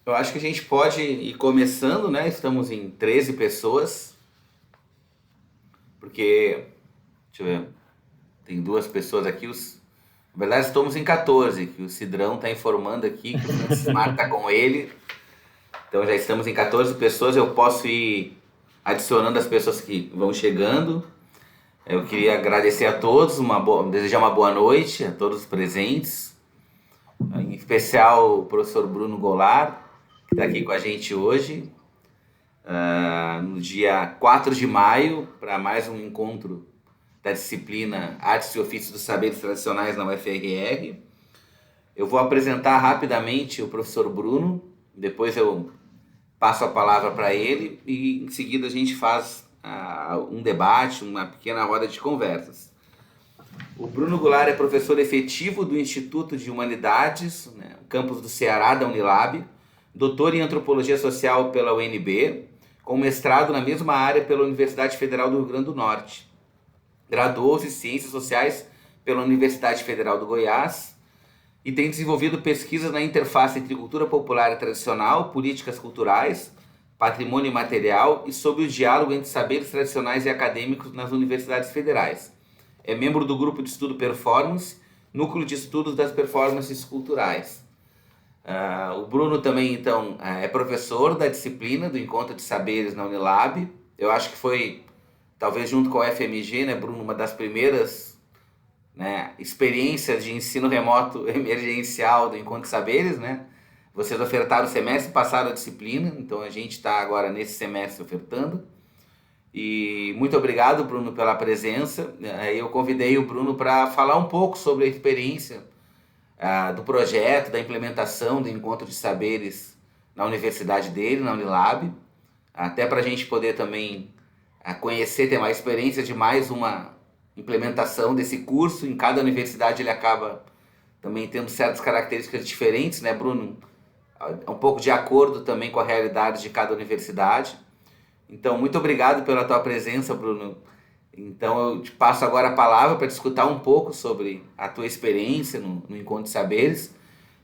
Eu acho que a gente pode ir começando, né? Estamos em 13 pessoas, porque, deixa eu ver, tem duas pessoas aqui. Na verdade, estamos em 14, que o Cidrão está informando aqui que o Francismar está com ele. Então já estamos em 14 pessoas. Eu posso ir adicionando as pessoas que vão chegando. Eu queria agradecer a todos, desejar uma boa noite a todos os presentes, em especial o professor Bruno Goulart, que está aqui com a gente hoje, no dia 4 de maio, para mais um encontro da disciplina Artes e Ofícios dos Saberes Tradicionais na UFRR. Eu vou apresentar rapidamente o professor Bruno, depois eu passo a palavra para ele e em seguida a gente faz um debate, uma pequena roda de conversas. O Bruno Goulart é professor efetivo do Instituto de Humanidades, né, campus do Ceará, da Unilab, doutor em Antropologia Social pela UNB, com mestrado na mesma área pela Universidade Federal do Rio Grande do Norte. Graduou-se em Ciências Sociais pela Universidade Federal do Goiás e tem desenvolvido pesquisas na interface entre cultura popular e tradicional, políticas culturais, patrimônio imaterial e sobre o diálogo entre saberes tradicionais e acadêmicos nas universidades federais. É membro do grupo de estudo Performance, núcleo de estudos das performances culturais. O Bruno também, então, é professor da disciplina do Encontro de Saberes na Unilab. Eu acho que foi, talvez junto com a FMG, né, Bruno, uma das primeiras, né, experiências de ensino remoto emergencial do Encontro de Saberes, né? Vocês ofertaram o semestre, passaram a disciplina, então a gente está agora nesse semestre ofertando. E muito obrigado, Bruno, pela presença. Eu convidei o Bruno para falar um pouco sobre a experiência do projeto, da implementação do Encontro de Saberes na universidade dele, na Unilab, até para a gente poder também conhecer, ter mais experiência de mais uma implementação desse curso. Em cada universidade ele acaba também tendo certas características diferentes, né, Bruno? Um pouco de acordo também com a realidade de cada universidade. Então, muito obrigado pela tua presença, Bruno. Então, eu te passo agora a palavra para te escutar um pouco sobre a tua experiência no Encontro de Saberes.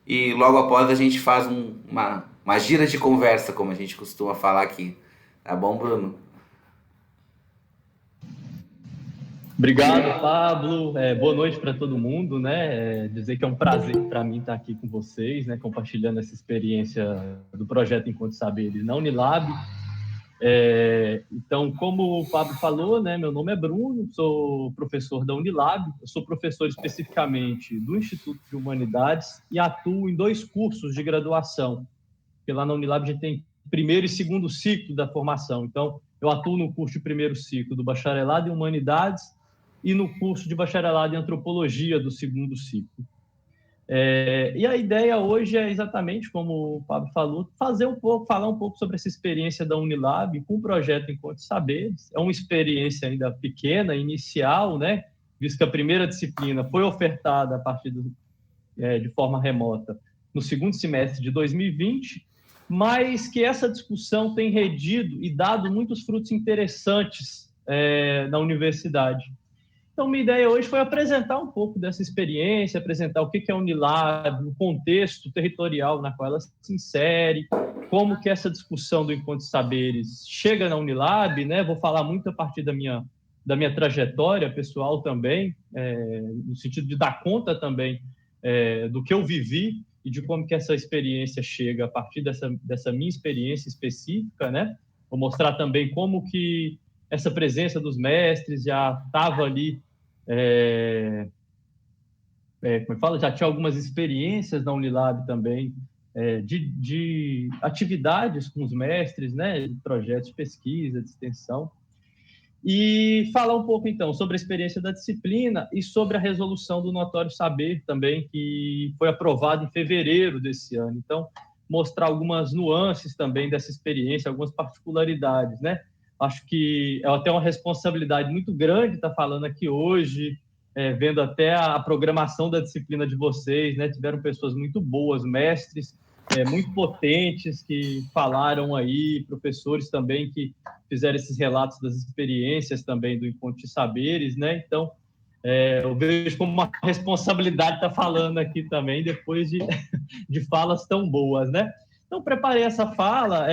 E logo após a gente faz uma gira de conversa, como a gente costuma falar aqui. Tá bom, Bruno? Obrigado, Pablo. Boa noite para todo mundo, né? Dizer que é um prazer para mim estar aqui com vocês, né? Compartilhando essa experiência do projeto Encontro Saberes na Unilab. Então, como o Pablo falou, né? Meu nome é Bruno, sou professor da Unilab. Eu sou professor especificamente do Instituto de Humanidades e atuo em 2 cursos de graduação. Porque lá na Unilab a gente tem primeiro e segundo ciclo da formação. Então, eu atuo no curso de primeiro ciclo do Bacharelado em Humanidades e no curso de Bacharelado em Antropologia do segundo ciclo. E a ideia hoje é exatamente como o Pablo falou, falar um pouco sobre essa experiência da Unilab com o projeto Encontro Saberes. É uma experiência ainda pequena, inicial, né? Visto que a primeira disciplina foi ofertada a partir de forma remota no segundo semestre de 2020, mas que essa discussão tem rendido e dado muitos frutos interessantes na universidade. Então, minha ideia hoje foi apresentar um pouco dessa experiência, apresentar o que é a Unilab, o contexto territorial na qual ela se insere, como que essa discussão do Encontro de Saberes chega na Unilab, né? Vou falar muito a partir da minha trajetória pessoal também, no sentido de dar conta também do que eu vivi e de como que essa experiência chega a partir dessa minha experiência específica, né? Vou mostrar também como que essa presença dos mestres já estava ali, como eu falo, já tinha algumas experiências na Unilab também, de atividades com os mestres, né, de projetos de pesquisa, de extensão, e falar um pouco, então, sobre a experiência da disciplina e sobre a resolução do Notório Saber também, que foi aprovado em fevereiro desse ano. Então, mostrar algumas nuances também dessa experiência, algumas particularidades, né? Acho que é até uma responsabilidade muito grande estar falando aqui hoje, vendo até a programação da disciplina de vocês, né? Tiveram pessoas muito boas, mestres, muito potentes que falaram aí, professores também que fizeram esses relatos das experiências também do Encontro de Saberes, né? Então, eu vejo como uma responsabilidade estar falando aqui também, depois de falas tão boas, né? Então, preparei essa fala.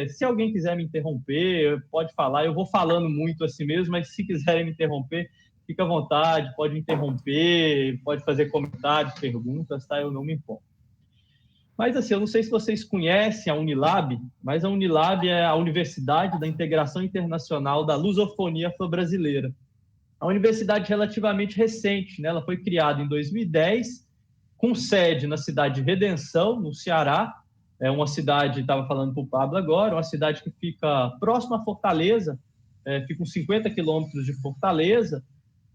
Se alguém quiser me interromper, pode falar. Eu vou falando muito assim mesmo, mas se quiserem me interromper, fica à vontade, pode interromper, pode fazer comentários, perguntas, tá? Eu não me importo. Mas, assim, eu não sei se vocês conhecem a Unilab, mas a Unilab é a Universidade da Integração Internacional da Lusofonia Afro-Brasileira. A universidade relativamente recente, né? Ela foi criada em 2010, com sede na cidade de Redenção, no Ceará. É uma cidade, estava falando para o Pablo agora, uma cidade que fica próxima a Fortaleza, fica uns 50 quilômetros de Fortaleza,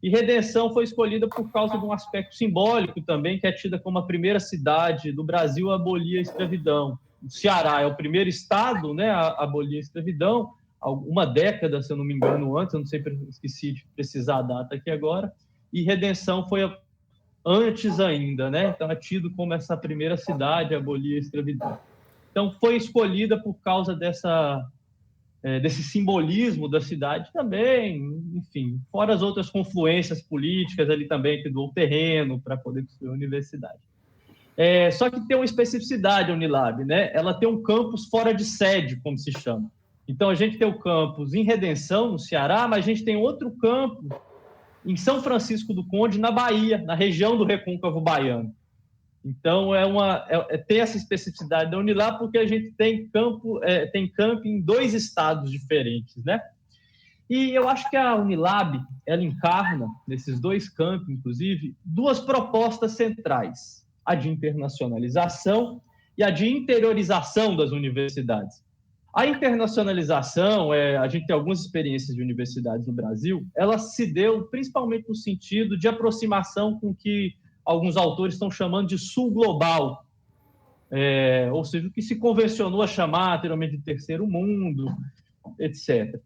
e Redenção foi escolhida por causa de um aspecto simbólico também, que é tida como a primeira cidade do Brasil a abolir a escravidão. O Ceará é o primeiro estado, né, a abolir a escravidão, uma década, se eu não me engano, antes, eu não sei, esqueci de precisar a data aqui agora, e Redenção foi antes ainda, né? Então é tido como essa primeira cidade a abolir a escravidão. Então foi escolhida por causa desse simbolismo da cidade também, enfim, fora as outras confluências políticas ali também, que doou terreno para poder construir a universidade. Só que tem uma especificidade a Unilab, né? Ela tem um campus fora de sede, como se chama. Então, a gente tem o campus em Redenção, no Ceará, mas a gente tem outro campus em São Francisco do Conde, na Bahia, na região do Recôncavo Baiano. Então, tem essa especificidade da Unilab, porque a gente tem camping em 2 estados diferentes, né? E eu acho que a Unilab, ela encarna, nesses 2 campos, inclusive, 2 propostas centrais, a de internacionalização e a de interiorização das universidades. A internacionalização, a gente tem algumas experiências de universidades no Brasil, ela se deu principalmente no sentido de aproximação com o que alguns autores estão chamando de sul global, ou seja, o que se convencionou a chamar anteriormente de terceiro mundo, etc.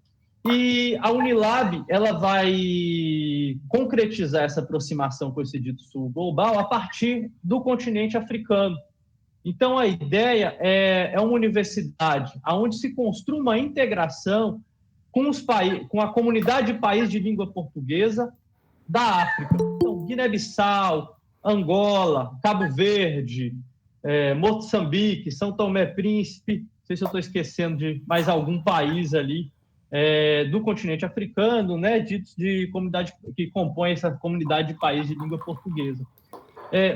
E a Unilab, ela vai concretizar essa aproximação com esse dito sul global a partir do continente africano. Então, a ideia é uma universidade onde se construa uma integração com a comunidade de países de língua portuguesa da África. Então, Guiné-Bissau, Angola, Cabo Verde, Moçambique, São Tomé e Príncipe, não sei se eu estou esquecendo de mais algum país ali do continente africano, né, ditos de comunidade que compõe essa comunidade de países de língua portuguesa.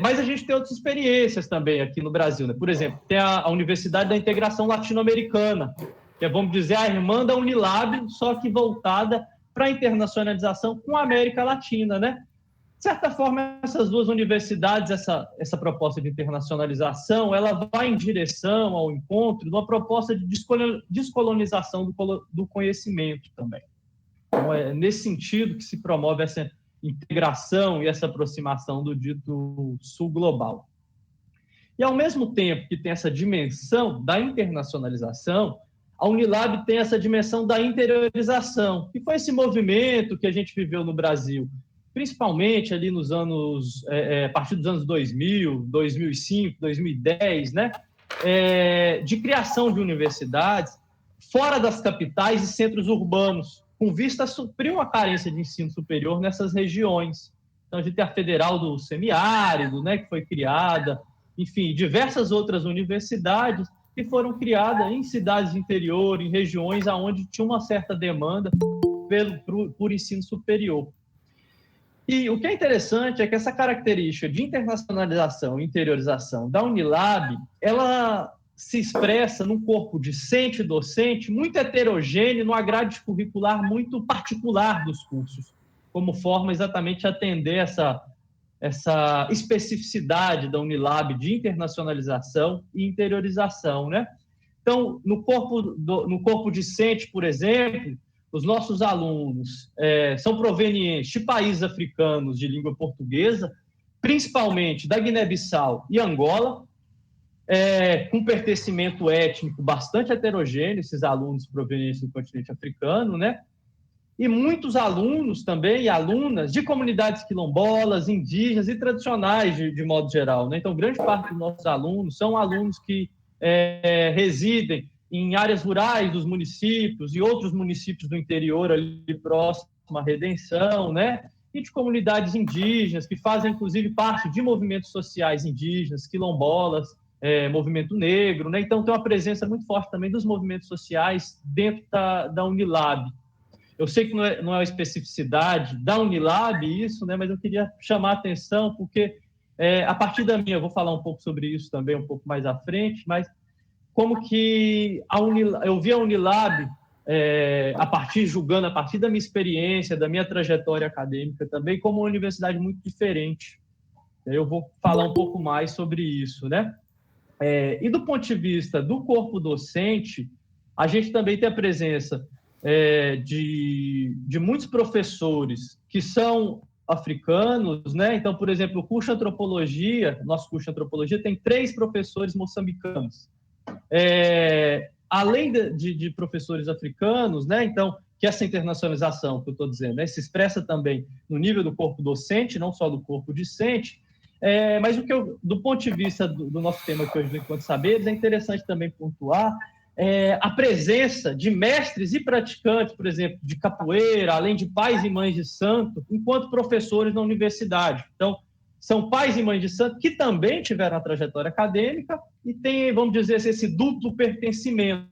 Mas a gente tem outras experiências também aqui no Brasil, né? Por exemplo, tem a Universidade da Integração Latino-Americana, que é, vamos dizer, a irmã da Unilab, só que voltada para a internacionalização com a América Latina, né? De certa forma, essas 2 universidades, essa proposta de internacionalização, ela vai em direção ao encontro de uma proposta de descolonização do conhecimento também. Então, é nesse sentido que se promove essa integração e essa aproximação do dito sul global. E, ao mesmo tempo que tem essa dimensão da internacionalização, a Unilab tem essa dimensão da interiorização, que foi esse movimento que a gente viveu no Brasil, principalmente ali nos anos, a partir dos anos 2000, 2005, 2010, né? De criação de universidades fora das capitais e centros urbanos, com vista a suprir uma carência de ensino superior nessas regiões. Então, a gente tem a Federal do Semiárido, né, que foi criada, enfim, diversas outras universidades que foram criadas em cidades de interior, em regiões onde tinha uma certa demanda por ensino superior. E o que é interessante é que essa característica de internacionalização e interiorização da Unilab, ela se expressa num corpo discente e docente muito heterogêneo, numa grade curricular muito particular dos cursos, como forma exatamente de atender essa especificidade da Unilab de internacionalização e interiorização, né? Então, no corpo discente, por exemplo, os nossos alunos são provenientes de países africanos de língua portuguesa, principalmente da Guiné-Bissau e Angola, com pertencimento étnico bastante heterogêneo, esses alunos provenientes do continente africano, né? E muitos alunos também, e alunas, de comunidades quilombolas, indígenas e tradicionais, de modo geral, né? Então, grande parte dos nossos alunos são alunos que residem em áreas rurais dos municípios e outros municípios do interior ali próximo à Redenção, né? E de comunidades indígenas que fazem, inclusive, parte de movimentos sociais indígenas, quilombolas, movimento negro, né? Então tem uma presença muito forte também dos movimentos sociais dentro da Unilab. Eu sei que não é uma especificidade da Unilab isso, né? Mas eu queria chamar a atenção porque a partir da minha, eu vou falar um pouco sobre isso também um pouco mais à frente, mas como que eu vi a Unilab julgando a partir da minha experiência, da minha trajetória acadêmica também, como uma universidade muito diferente. Eu vou falar um pouco mais sobre isso, né? E do ponto de vista do corpo docente, a gente também tem a presença de muitos professores que são africanos, né? Então, por exemplo, o curso de antropologia, nosso curso de antropologia tem 3 professores moçambicanos. Além de professores africanos, né? Então, que essa internacionalização que eu estou dizendo, né, se expressa também no nível do corpo docente, não só do corpo discente. Mas do ponto de vista do nosso tema aqui hoje do Enquanto Saberes, é interessante também pontuar a presença de mestres e praticantes, por exemplo, de capoeira, além de pais e mães de santo, enquanto professores na universidade. Então, são pais e mães de santo que também tiveram a trajetória acadêmica e têm, vamos dizer assim, esse duplo pertencimento.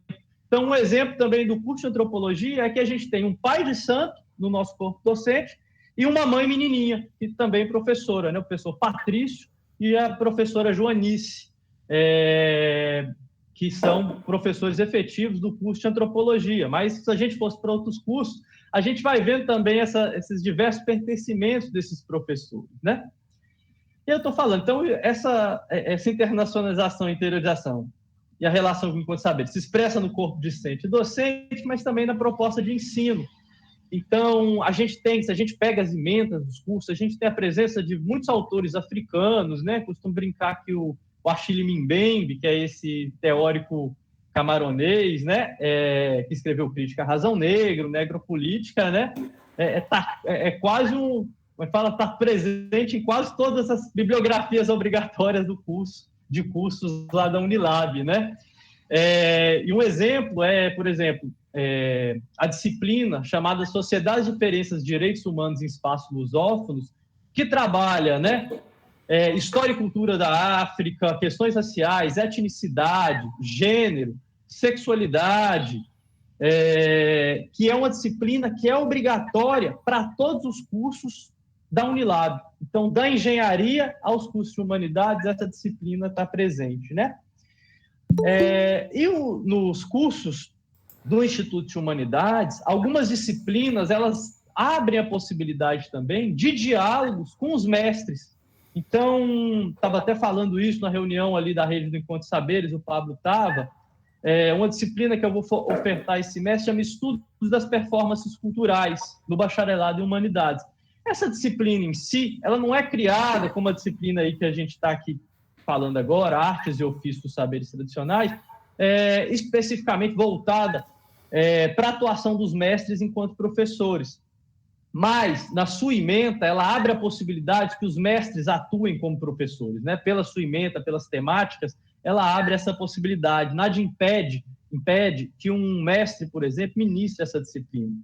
Então, um exemplo também do curso de antropologia é que a gente tem um pai de santo no nosso corpo docente e uma mãe menininha, que também é professora, né? O professor Patrício e a professora Joanice, que são professores efetivos do curso de antropologia. Mas se a gente fosse para outros cursos, a gente vai vendo também esses diversos pertencimentos desses professores, né? E eu estou falando, então, essa internacionalização e interiorização e a relação com o Enquanto Saberes se expressa no corpo discente e docente, mas também na proposta de ensino. Então, se a gente pega as emendas dos cursos, a gente tem a presença de muitos autores africanos, né? Costumo brincar que o Achille Mbembe, que é esse teórico camaronês, né? Que escreveu Crítica à Razão Negra, Negropolítica, né? Quase está presente em quase todas as bibliografias obrigatórias de cursos lá da Unilab, né? E um exemplo por exemplo, a disciplina chamada Sociedades, Diferenças, Direitos Humanos em Espaços Lusófonos, que trabalha, né, história e cultura da África, questões raciais, etnicidade, gênero, sexualidade, que é uma disciplina que é obrigatória para todos os cursos da Unilab. Então, da engenharia aos cursos de humanidades, essa disciplina está presente, né? Nos cursos do Instituto de Humanidades, algumas disciplinas elas abrem a possibilidade também de diálogos com os mestres. Então, estava até falando isso na reunião ali da rede do Encontro Saberes, o Pablo estava. Uma disciplina que eu vou ofertar esse semestre chama Estudos das Performances Culturais, no Bacharelado em Humanidades. Essa disciplina em si, ela não é criada como a disciplina aí que a gente está aqui falando agora, Artes e Ofícios dos Saberes Tradicionais, especificamente voltada para a atuação dos mestres enquanto professores. Mas, na sua ementa, ela abre a possibilidade que os mestres atuem como professores, né? Pela sua ementa, pelas temáticas, ela abre essa possibilidade. Nada impede que um mestre, por exemplo, ministre essa disciplina.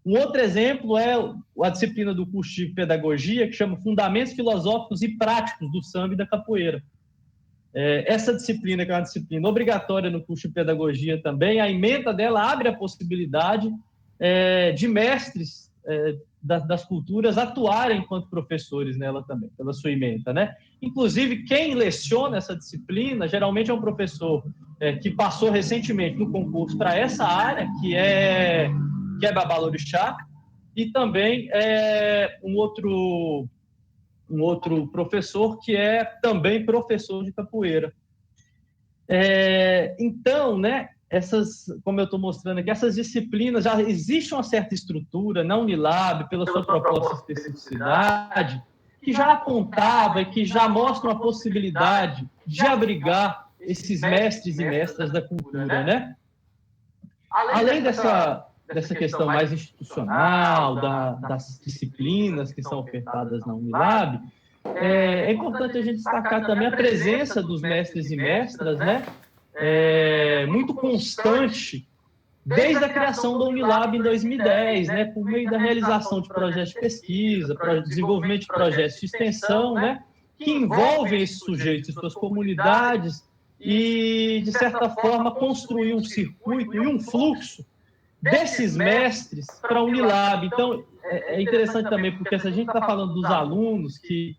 Um outro exemplo é a disciplina do curso de pedagogia, que chama Fundamentos Filosóficos e Práticos do Samba e da Capoeira. Essa disciplina, que é uma disciplina obrigatória no curso de pedagogia também, a ementa dela abre a possibilidade de mestres das culturas atuarem enquanto professores nela também, pela sua ementa, né? Inclusive, quem leciona essa disciplina, geralmente é um professor que passou recentemente no concurso para essa área, que é Babalorixá, e também um outro professor que é também professor de capoeira. Então, né, como eu estou mostrando aqui, essas disciplinas, já existe uma certa estrutura na Unilab, pela sua proposta de especificidade, que já apontava e que já mostra uma possibilidade de abrigar esses mestres e mestras da cultura, né? Além dessa questão mais institucional, das disciplinas que são ofertadas na Unilab, é importante a gente destacar também a presença dos mestres e mestras, né? Muito constante, desde a criação da Unilab em 2010, né? Por meio da realização de projetos de pesquisa, desenvolvimento de projetos de extensão, né? Que envolvem esses sujeitos e suas comunidades e, de certa forma, construir um circuito e um fluxo desses mestres para a Unilab. Então, é interessante também, porque se a gente está falando dos alunos que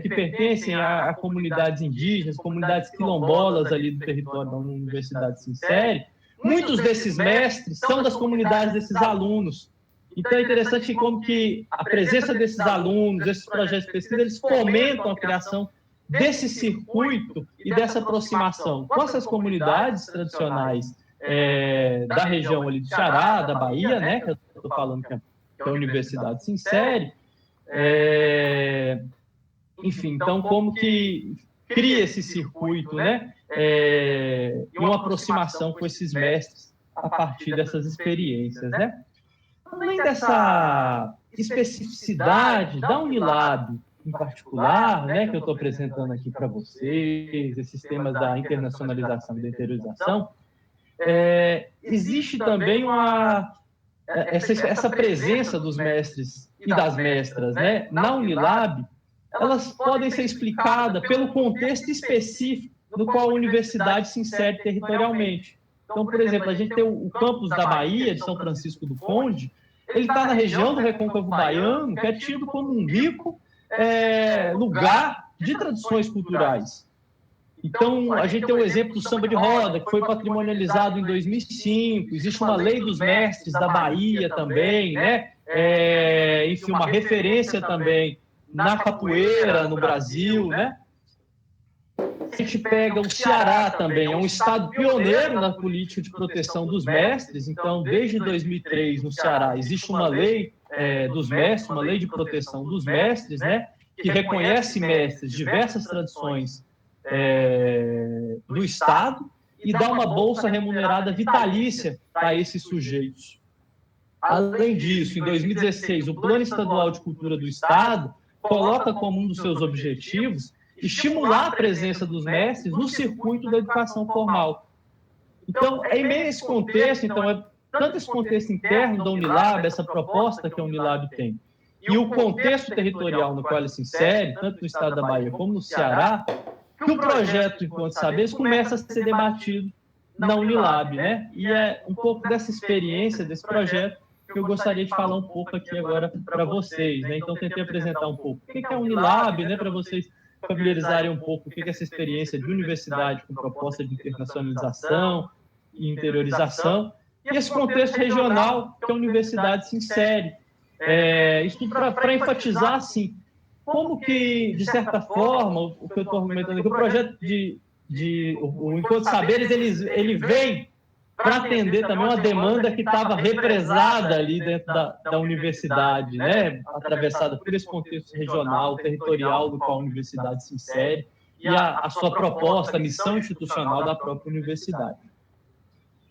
que pertencem a comunidades indígenas, comunidades quilombolas ali do território da Universidade Sincere, muitos desses mestres são das comunidades desses alunos. Então, é interessante como que a presença desses alunos, desses projetos de pesquisa, eles fomentam a criação desse circuito e dessa aproximação com essas comunidades tradicionais da região ali do Ceará, da Bahia, né, que eu estou falando que a Universidade Sincere. Enfim, então, como que cria esse circuito, né, e uma aproximação com esses mestres a partir dessas experiências, né? Além dessa especificidade da Unilab, em particular, né, que eu estou apresentando aqui para vocês, esses temas da internacionalização e da interiorização, existe também essa presença dos mestres e das mestras, né, na Unilab. Elas podem ser explicadas pelo contexto específico no qual a universidade se insere territorialmente. Então, por exemplo, a gente tem o campus da Bahia, de São Francisco do Conde. Ele está na região do Recôncavo Baiano, que é tido como um rico lugar de tradições culturais. Então, a gente tem o exemplo do samba de roda, que foi patrimonializado em 2005. Existe uma lei dos mestres da Bahia também, né? Enfim, uma referência também na capoeira no Brasil, né? A gente pega o Ceará também, é um estado pioneiro na política de proteção dos mestres. Então, desde 2003, no Ceará, existe uma lei dos mestres, uma lei de proteção dos mestres, né, que reconhece mestres, diversas tradições do estado e dá uma bolsa remunerada vitalícia para esses sujeitos. Além disso, em 2016, o Plano Estadual de Cultura do Estado coloca como um dos seus objetivos estimular a presença dos mestres no circuito da educação formal. Então, em meio a esse contexto, tanto esse contexto interno da Unilab, essa proposta que a Unilab tem, e o contexto territorial no qual ela se insere, tanto no estado da Bahia como no Ceará, que o projeto Encontros de Saberes começa a ser debatido na Unilab, né? E é um pouco dessa experiência, desse projeto, que eu gostaria de falar um pouco aqui agora para vocês, né? Então, tentei apresentar um pouco o que é a Unilab, né, para vocês familiarizarem um pouco o que é essa experiência de universidade com proposta de internacionalização e interiorização, e esse contexto regional que a universidade se insere. Isso tudo para enfatizar, assim, como que, de certa forma, o que eu estou argumentando aqui, o projeto o Encontro de Saberes, ele vem para atender também uma demanda que estava represada ali dentro da universidade, né? Atravessada por esse contexto regional, territorial, do qual a universidade se insere, e a sua proposta, a missão institucional da própria universidade.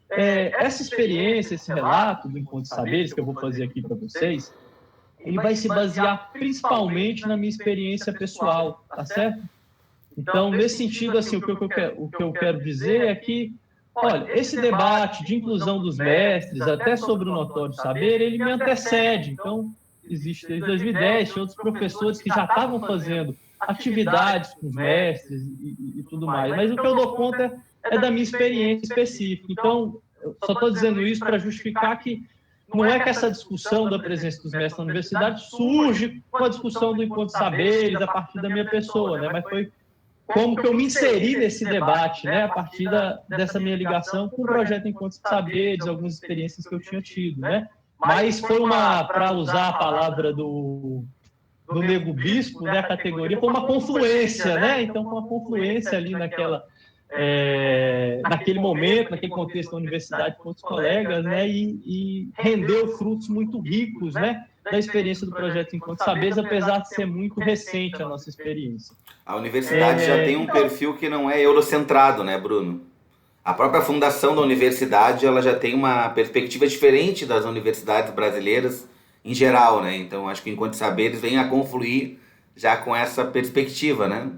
Essa experiência, esse relato do Encontro de Saberes, que eu vou fazer aqui para vocês, ele vai se basear principalmente na minha experiência pessoal, tá certo? Então, nesse sentido, assim, o que eu quero dizer é que, olha, esse debate de inclusão dos mestres, até sobre o notório saber, ele me antecede. Então, existe desde 2010, tinha outros professores que já estavam fazendo atividades com os mestres e tudo mais. Mas o que eu dou conta é da minha experiência específica. Então, eu só estou dizendo isso para justificar que não é que essa discussão da presença dos mestres na universidade surge com a discussão do Encontro de Saberes a partir da minha pessoa, né? Mas foi como que eu me inseri nesse debate, né, a partir dessa minha ligação com o projeto Encontros de Saberes, algumas experiências que eu tinha tido, né? Mas foi para usar a palavra do Nego Bispo, né, a categoria, foi uma confluência, né? Então, foi uma confluência ali naquele momento, naquele contexto da universidade com outros colegas, né, e rendeu frutos muito ricos, né, da experiência do projeto Encontro de Saberes, apesar de ser muito recente a nossa experiência. A universidade já tem um perfil que não é eurocentrado, né, Bruno? A própria fundação da universidade, ela já tem uma perspectiva diferente das universidades brasileiras em geral, né? Então, acho que o Encontro de Saberes vem a confluir já com essa perspectiva, né?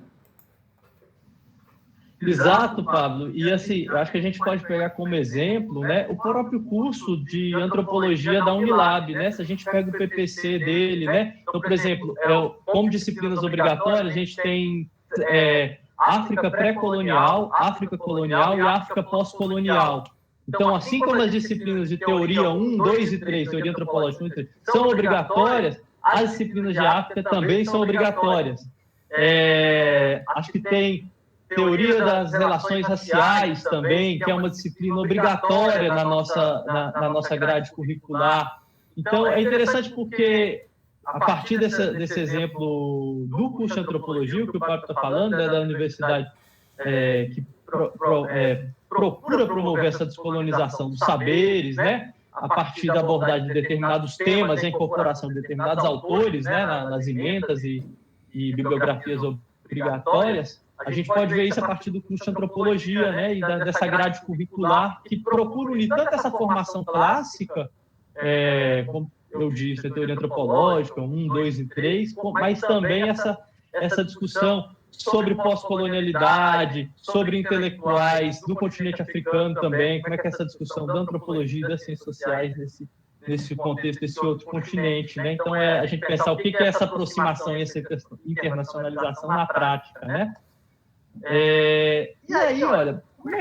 Exato, Pablo. E assim, eu acho que a gente pode pegar como exemplo, né, o próprio curso de antropologia da Unilab, né? Se a gente pega o PPC dele, né? Então, por exemplo, como disciplinas obrigatórias, a gente tem África pré-colonial, África colonial e África pós-colonial. Então, assim como as disciplinas de teoria 1, 2 e 3, teoria antropológica 1 e 3, são obrigatórias, as disciplinas de África também são obrigatórias. Acho que tem teoria das relações raciais também, que é uma disciplina obrigatória na nossa grade curricular. Então, é interessante porque, a partir desse exemplo do curso de antropologia, que o Fábio está falando, da universidade que procura promover essa descolonização dos saberes, né, a partir da abordagem de determinados temas, a incorporação de determinados autores, né, nas emendas e bibliografias obrigatórias, a gente pode ver isso a partir do curso de antropologia, né, e dessa grade curricular que procura unir tanto essa formação clássica, como eu disse, a teoria antropológica, 1, 2 e 3, mas também essa discussão sobre pós-colonialidade, sobre intelectuais do continente africano também, como é que é essa discussão da antropologia e das ciências sociais nesse contexto, desse outro continente, né? Então, a gente pensar o que é essa aproximação e essa internacionalização na prática, né? E aí, olha, como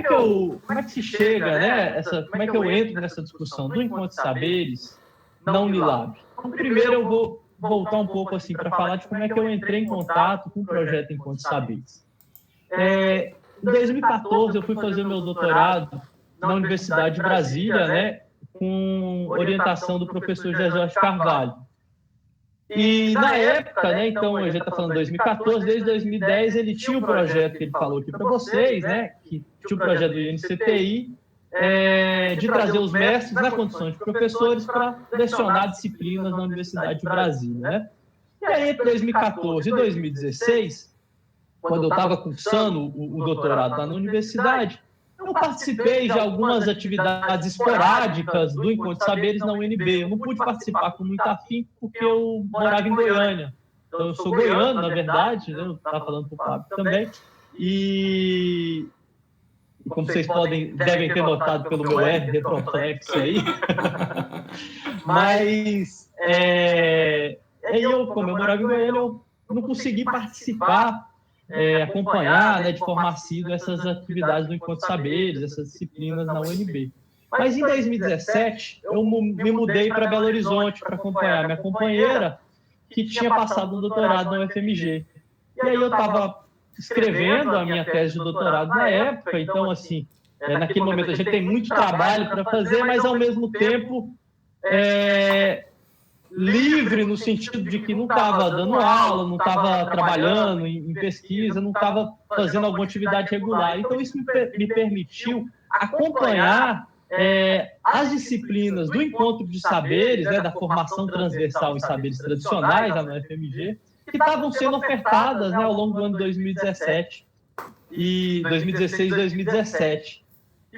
é que se chega, né? Como é que eu entro nessa discussão do Encontro de Saberes na Unilab? Então, primeiro eu vou voltar um pouco assim para falar de como é que eu entrei em contato com o projeto Encontro de Saberes. Em 2014, eu fui fazer meu doutorado na Universidade de Brasília, né, com orientação do professor Jorge Carvalho. E na época, né, então a gente está falando de 2014, desde 2010 ele tinha o projeto que ele falou aqui para vocês, né, que tinha o projeto do INCTI, de trazer os mestres na condição de professores para lecionar disciplinas na Universidade de Brasília, né? E aí, entre 2014 e 2016, quando eu estava cursando o doutorado lá na universidade, eu participei de algumas atividades esporádicas do Encontro de Saberes na UNB. Eu não pude participar com muito afim porque eu morava em Goiânia. Então, eu sou goiano, na verdade, né? Eu estava falando com o Fábio também. E como vocês devem ter notado pelo meu R retroflexo aí, mas como eu morava em Goiânia, eu não consegui participar, acompanhar, né, de forma assídua essas atividades do Encontro de Saberes, essas disciplinas na UNB. Mas em 2017, eu me mudei para Belo Horizonte para acompanhar minha companheira, que tinha passado um doutorado na UFMG. E aí eu estava escrevendo a minha tese de doutorado na época, então, assim, naquele momento a gente tem muito trabalho para fazer, mas, ao mesmo tempo, livre no sentido de que não estava dando aula, não estava trabalhando em pesquisa, não estava fazendo alguma atividade regular. Então, isso me permitiu acompanhar as disciplinas do Encontro de Saberes, né, da formação transversal em saberes tradicionais, lá no UFMG, que estavam sendo ofertadas, né, ao longo do ano 2017 e 2016 e 2017.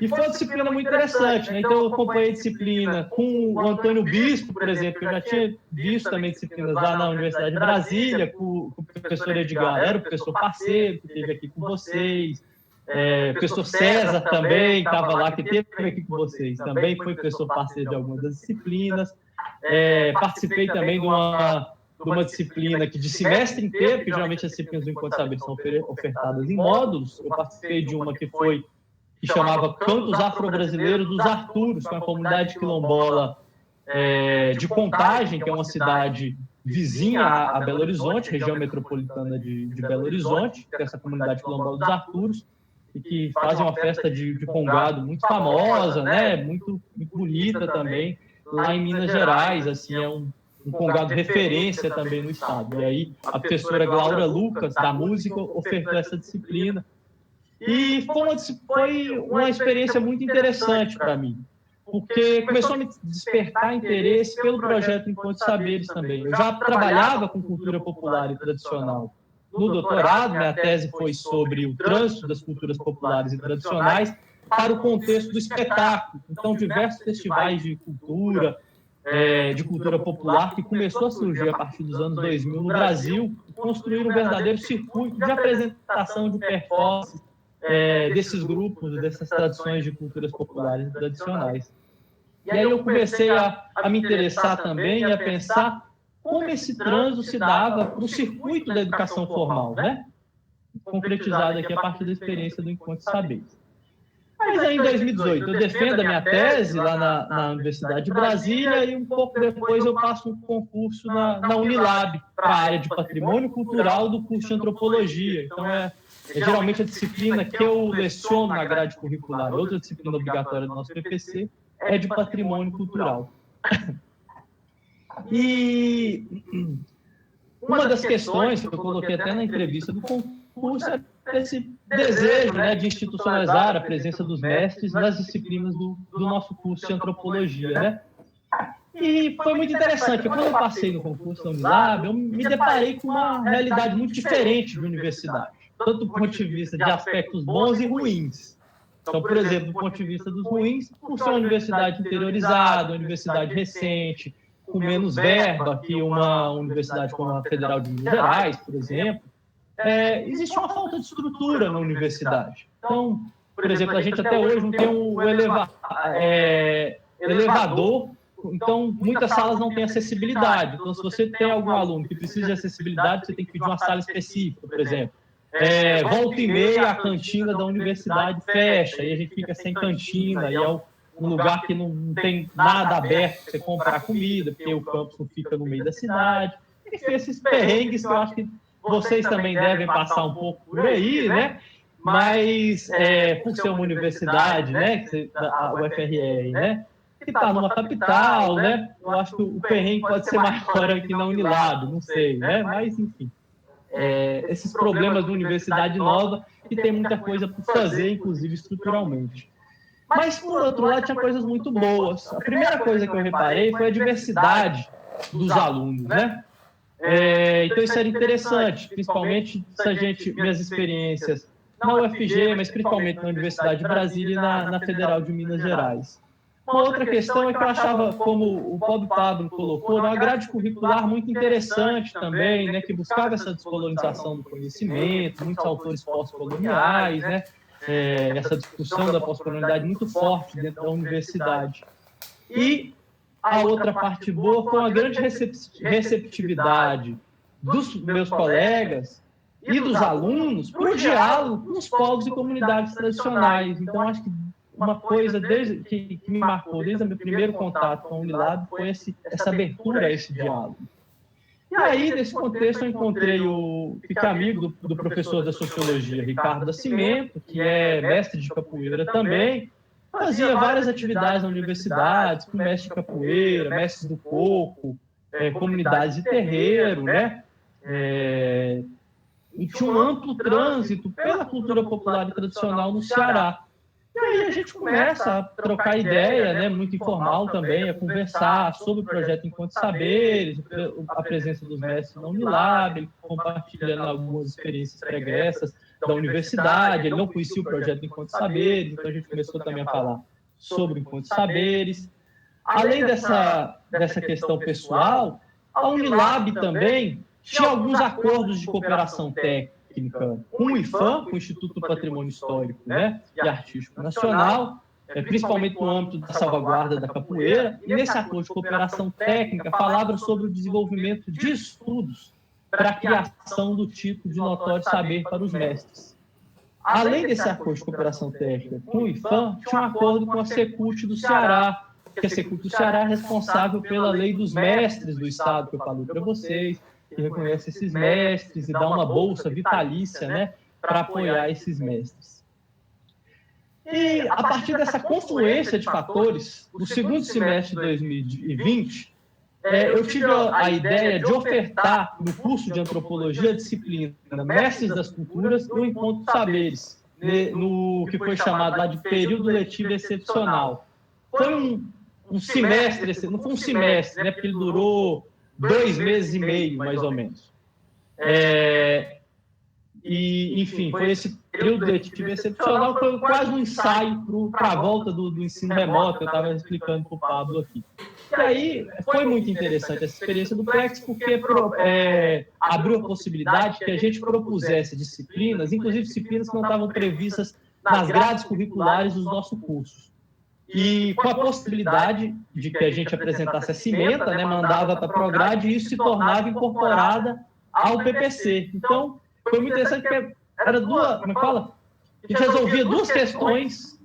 E foi uma disciplina muito interessante, né? Então, eu acompanhei a disciplina com o Antônio Bispo, por exemplo, que eu já tinha visto também disciplinas lá na Universidade de Brasília, com o professor Edgar, era o professor parceiro, que esteve aqui com vocês, o professor César também estava lá, que esteve aqui com vocês, também foi professor parceiro de algumas das disciplinas. Participei também de uma disciplina que de semestre inteiro, que geralmente as disciplinas do Encontro de Saberes são ofertadas em módulos. Eu participei de uma que chamava Cantos Afro-Brasileiros dos Arturos, que é uma comunidade quilombola de Contagem, que é uma cidade vizinha a Belo Horizonte, região metropolitana de Belo Horizonte, que é essa comunidade quilombola dos Arturos, e que fazem uma festa de congado muito famosa, né? Muito, muito bonita também, lá em Minas Gerais, assim, é um congado referência também no estado. E aí a professora Glaura Lucas, da música, ofertou essa disciplina. E foi uma experiência muito interessante para mim, porque começou a me despertar interesse pelo projeto Encontro de Saberes também. Eu já trabalhava com cultura popular e tradicional no doutorado, minha tese foi sobre o trânsito das culturas populares e tradicionais para o contexto do espetáculo. Então, diversos festivais de cultura popular, que começou a surgir a partir dos anos 2000 no Brasil, construíram um verdadeiro circuito de apresentação de performances desses grupos, dessas tradições de culturas populares e tradicionais. E aí eu comecei a me interessar também e a pensar como esse trânsito se dava para o circuito da educação formal, né? concretizado aqui a partir da experiência do Encontro Saberes. Mas aí, em 2018, eu defendo a minha tese lá na Universidade de Brasília e um pouco depois eu passo um concurso na Unilab para a área de patrimônio cultural do curso de antropologia. Então, geralmente a disciplina que eu leciono na grade curricular, outra disciplina obrigatória do nosso PPC, é de patrimônio cultural. E uma das questões que eu coloquei até na entrevista do concurso é esse desejo, né, de institucionalizar a presença dos mestres nas disciplinas do nosso curso de antropologia, né? E foi muito interessante, porque quando eu passei no concurso da Unilab, eu me deparei com uma realidade muito diferente da universidade, tanto do ponto de vista de aspectos bons e ruins. Então, por exemplo, do ponto de vista dos ruins, por ser uma universidade interiorizada, uma universidade recente, com menos verba que uma universidade como a Federal de Minas Gerais, por exemplo, existe uma falta de estrutura na universidade. Então, por exemplo, a gente até hoje não tem um elevador, então muitas salas não têm acessibilidade. Então, se você tem algum aluno que precisa de acessibilidade, você tem que pedir uma sala específica, por exemplo. Volta e meia, a cantina da universidade fecha, e a gente fica sem cantina, e é um lugar que não tem nada aberto para você comprar comida, porque o campus não fica no meio da cidade. Enfim, esses perrengues que eu acho que vocês também devem passar um pouco por aí, né? Mas, por ser uma universidade, né? A UFRR, né? Que está numa capital, né? Eu acho que o perrengue pode ser maior aqui na Unilab, não sei, né? Mas, enfim. Esses problemas da universidade nova, que tem muita coisa por fazer, inclusive estruturalmente. Mas, por outro lado, tinha coisas muito boas. A primeira coisa que eu reparei foi a diversidade dos alunos, né? Então, isso era interessante, principalmente se minhas experiências na UFG, mas principalmente na Universidade de Brasília e na Federal de Minas Gerais. Uma outra questão é que eu achava, como o Paulo Pablo colocou, uma grade curricular muito interessante também, né, que buscava essa descolonização do conhecimento, muitos autores pós-coloniais, né, essa discussão da pós-colonialidade muito forte dentro da universidade. E a outra parte boa foi uma grande receptividade dos meus colegas e dos alunos para o diálogo com os povos e comunidades tradicionais. Então, acho que uma coisa que me marcou desde o meu primeiro contato com a Unilab foi essa abertura a esse diálogo. E aí, nesse contexto, eu encontrei fiquei amigo do professor da Sociologia, Ricardo Nascimento, que é mestre de capoeira também, fazia várias atividades na universidade, com mestre de capoeira, mestres do coco, comunidades de terreiro, né? E tinha um amplo trânsito pela cultura popular e tradicional no Ceará. E aí a gente começa a trocar ideia, né, muito informal também, a conversar sobre o projeto Encontro Saberes, a presença dos mestres na Unilab, compartilhando algumas experiências pregressas da universidade. Ele não conhecia o projeto Encontro Saberes, então a gente começou também a falar sobre o Encontro Saberes. Além dessa questão pessoal, a Unilab também tinha alguns acordos de cooperação técnica com o IPHAN, com o Instituto do Patrimônio Histórico, né, e Artístico Nacional, principalmente no âmbito da salvaguarda da capoeira, e nesse acordo de cooperação técnica falava sobre o desenvolvimento de estudos para a criação do tipo de notório saber para os mestres. Além desse acordo de cooperação técnica com o IPHAN, tinha um acordo com a Secult do Ceará, que a Secult do Ceará é responsável pela lei dos mestres do Estado, que eu falei para vocês, que reconhece esses mestres e dá uma bolsa vitalícia, né, para apoiar esses mestres. E, a partir dessa confluência de fatores, no segundo semestre de 2020, eu tive a ideia de ofertar no curso de antropologia a disciplina Mestres das Culturas no Encontro Saberes, no que foi chamado lá de período letivo excepcional. Foi um semestre, não foi um semestre, né, porque ele durou 2 meses e meio, mais ou menos. E, enfim, foi esse período letivo excepcional, foi quase um ensaio para a volta do ensino remoto, que eu estava explicando para o Pablo aqui. E aí, foi muito interessante essa experiência do PLEX, porque abriu a possibilidade que a gente propusesse disciplinas, inclusive disciplinas que não estavam previstas nas grades curriculares dos nossos cursos. E com a possibilidade de que a gente apresentasse a cimenta, né, mandava para a Prograde e isso se tornava incorporada ao PPC. Então, foi muito interessante porque era duas, como é que fala? A gente resolvia duas questões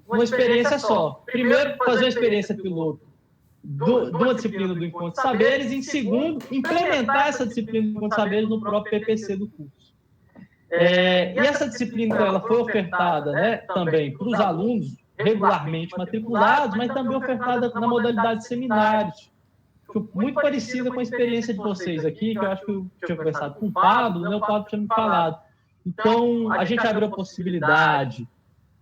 numa experiência só. Primeiro, fazer uma experiência piloto de uma disciplina do Encontro de Saberes, e, em segundo, implementar essa disciplina do Encontro de Saberes no próprio PPC do curso. E essa disciplina, então, ela foi ofertada, né, também para os alunos regularmente matriculados, mas também ofertada na modalidade de seminários, muito parecida com a experiência de vocês aqui, que eu acho que eu tinha conversado com o Pablo, né, o Pablo tinha me falado. Então, a gente abriu a possibilidade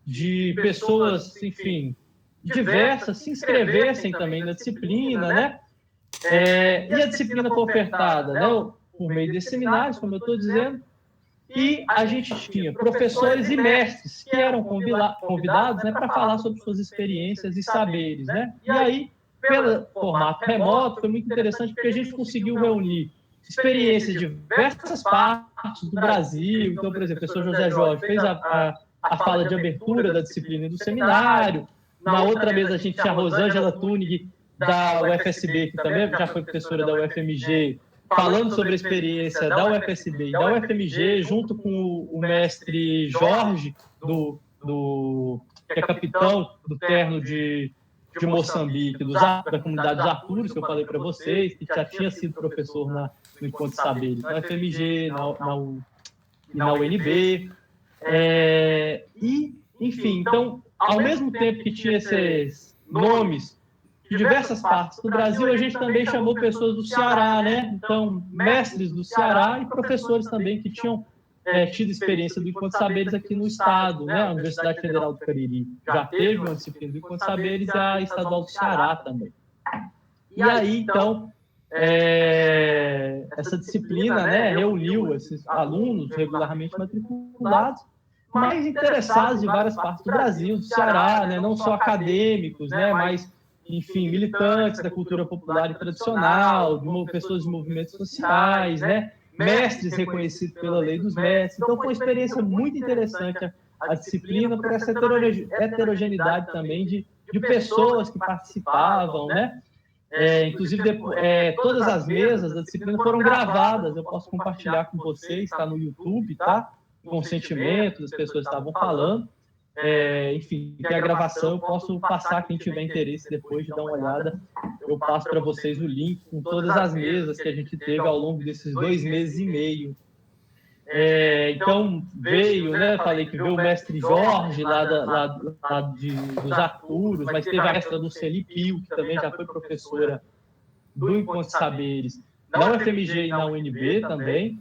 de pessoas, enfim, diversas se inscrevessem também na disciplina, né? E a disciplina foi ofertada, né, por meio desses seminários, como eu estou dizendo, e a gente tinha professores e mestres que eram convidados, né, para falar sobre suas experiências e saberes, né? E aí, pelo formato remoto, foi muito interessante porque a gente conseguiu reunir experiências de diversas partes do Brasil. Então, por exemplo, o professor José Jorge fez a fala de abertura da disciplina e do seminário. Na outra mesa a gente tinha a Rosângela Tunig, da UFSB, que também já foi professora da UFMG, falando sobre a experiência da UFSB e da UFMG, junto com o mestre Jorge, que é capitão do terno de Moçambique, da comunidade dos Arturos, que eu falei para vocês, que já tinha sido professor no Encontro de Saberes, na UFMG, na UNB. Enfim, então, ao mesmo tempo que tinha esses nomes de diversas partes do Brasil, a gente também chamou pessoas do Ceará, né? Então, mestres do Ceará e professores também que tinham tido experiência do Encontro de Saberes aqui no estado, né? A Universidade Federal do Cariri já teve uma disciplina do Encontro de Saberes, e a Estadual do Ceará também. E aí, então, essa disciplina, né, reuniu esses alunos regularmente matriculados, mas interessados de várias partes do Brasil, do Ceará, né? Não só acadêmicos, né, mas, enfim, militantes da cultura popular e tradicional, pessoas de movimentos sociais, né? Mestres reconhecidos pela lei dos mestres. Então, foi uma experiência muito interessante a disciplina, por essa heterogeneidade também de pessoas que participavam, né? Inclusive, todas as mesas da disciplina foram gravadas. Eu posso compartilhar com vocês, está no YouTube, tá? Consentimento, as pessoas estavam falando. Enfim, tem a gravação, eu posso passar, quem tiver interesse depois de dar uma olhada, eu passo para vocês o link com todas as mesas que a gente teve ao longo desses 2 meses e meio. Então, veio, né, falei que veio o mestre Jorge, lá dos Arturos, mas teve a mestra Luceli Pio, que também já foi professora do Encontro de Saberes, na UFMG e na UNB também.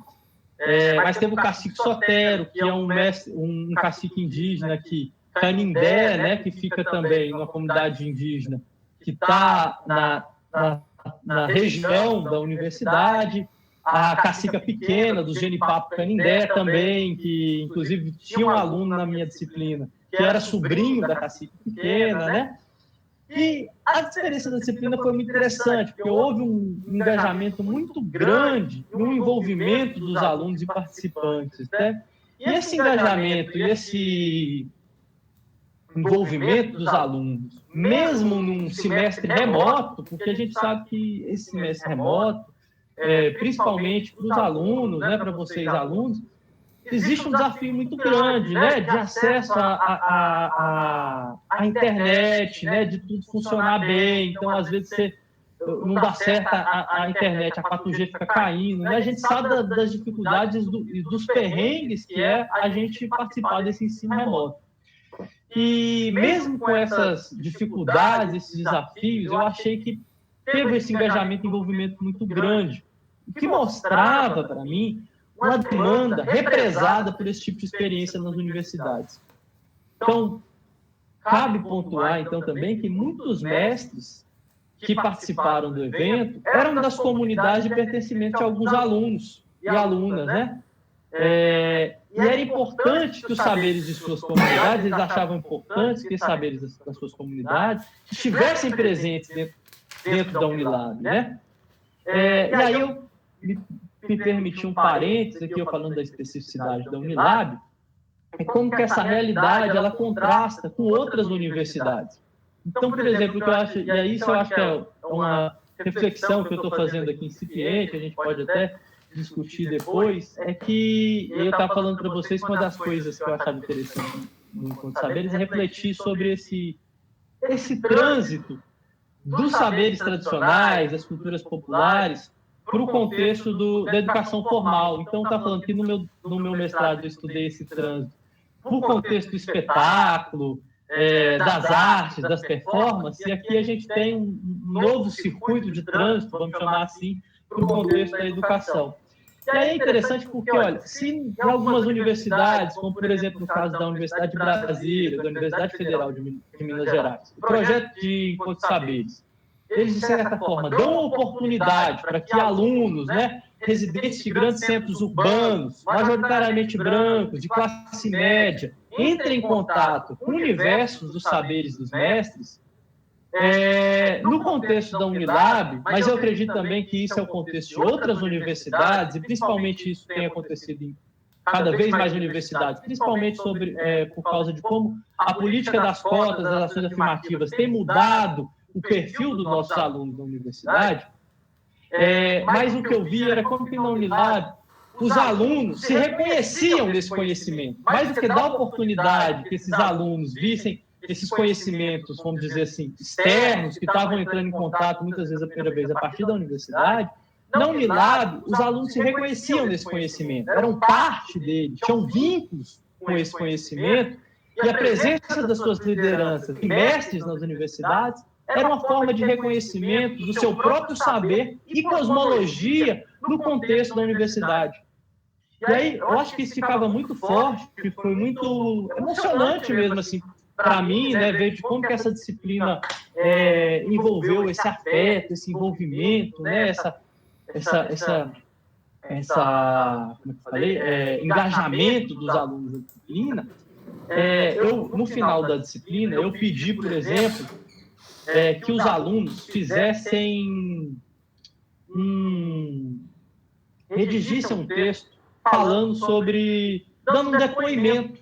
Mas teve o cacique Sotero, que é um cacique indígena aqui, Canindé, né, que fica também numa comunidade indígena que está na região da universidade. A cacica pequena, do Genipapo Canindé também, que inclusive tinha um aluno na minha disciplina, que era sobrinho da cacica pequena, né? E a experiência da disciplina foi muito interessante, porque houve um engajamento muito grande, um envolvimento dos alunos e participantes, né? E esse engajamento e esse envolvimento dos alunos, mesmo num semestre remoto, porque a gente sabe que esse semestre remoto, principalmente para os alunos, né, para vocês alunos, existe um desafio muito grande, né, de acesso à internet, né, de tudo funcionar bem. Então, às vezes, não dá certo a internet, a 4G fica caindo, né? A gente sabe das dificuldades e dos perrengues que é a gente participar desse ensino remoto. E mesmo com essas dificuldades, esses desafios, eu achei que teve esse engajamento e envolvimento muito grande, o que mostrava para mim uma demanda represada por esse tipo de experiência nas universidades. Então, cabe pontuar, então, também que muitos mestres que participaram do evento eram das comunidades de pertencimento de alguns alunos e alunas, né? E era importante que os saberes de suas comunidades, eles achavam importante que os saberes das suas comunidades estivessem presentes dentro da Unilab, né? E aí eu me permiti um parênteses aqui, eu falando da especificidade da Unilab, é como que essa realidade ela contrasta com outras universidades. Então, por exemplo, o que eu acho, e isso eu acho que é uma reflexão que eu estou fazendo aqui incipiente, a gente pode até discutir depois é que eu estava falando para vocês que uma das coisas que eu achava interessante no Encontro de Saberes é refletir sobre esse trânsito dos saberes tradicionais, das culturas populares, para o contexto da educação formal. Então, está falando que no meu mestrado eu estudei esse trânsito para o contexto do espetáculo, das artes, das performances, e aqui a gente tem um novo circuito de trânsito, vamos chamar assim, para o contexto da educação. E aí é interessante porque, olha, se em algumas universidades, como por exemplo no caso da Universidade de Brasília, da Universidade Federal de Minas Gerais, o projeto de Encontro de Saberes, eles, de certa forma, dão oportunidade para que alunos, né, residentes de grandes centros urbanos, majoritariamente brancos, de classe média, entrem em contato com o universo dos saberes dos mestres, no contexto da Unilab, mas eu acredito também que isso é o contexto de outras universidades, e principalmente isso tem acontecido em cada vez mais universidades, principalmente por causa de como a política das cotas, das ações afirmativas tem mudado o perfil dos nossos alunos da universidade. Mas o que eu vi era como que na Unilab os alunos se reconheciam nesse conhecimento, mais do que dar oportunidade que esses alunos vissem esses conhecimentos, vamos dizer assim, externos, que estavam entrando em contato muitas vezes a primeira vez a partir da universidade. Na Unilab, os alunos se reconheciam nesse conhecimento, eram parte dele, tinham vínculos com esse conhecimento, e a presença das suas lideranças e mestres nas universidades era uma forma de reconhecimento do seu próprio saber e cosmologia no contexto da universidade. E aí, eu acho que isso ficava muito forte, que foi muito emocionante mesmo, assim, para mim, né, ver de como que essa disciplina envolveu esse afeto, esse envolvimento, né, como eu falei, engajamento dos alunos da disciplina. No final da disciplina, eu pedi, por exemplo, que os alunos redigissem um texto falando dando um depoimento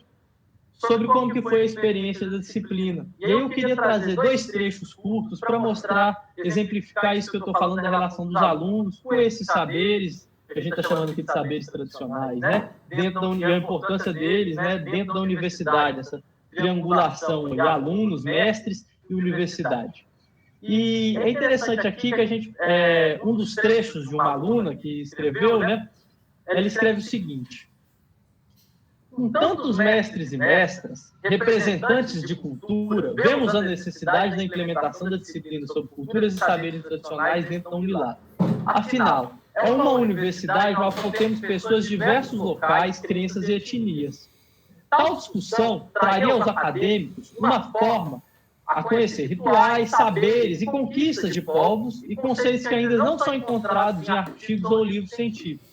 sobre como que foi a experiência da disciplina. E aí eu queria trazer 2 trechos curtos para mostrar, exemplificar isso que eu estou falando da relação dos alunos com esses saberes, que a gente está chamando aqui de saberes tradicionais, né? E a importância deles, né, dentro da universidade, essa triangulação de alunos, mestres e universidade. E é interessante aqui que a gente, um dos trechos de uma aluna que escreveu, né, ela escreve o seguinte: com tantos mestres e mestras, representantes de cultura, vemos a necessidade da implementação da disciplina sobre culturas e saberes tradicionais dentro da Unilab. Afinal, é uma universidade na qual temos pessoas de diversos locais, crenças e etnias. Tal discussão traria aos acadêmicos uma forma a conhecer rituais, saberes e conquistas de povos e conceitos que ainda não são encontrados em artigos ou livros científicos.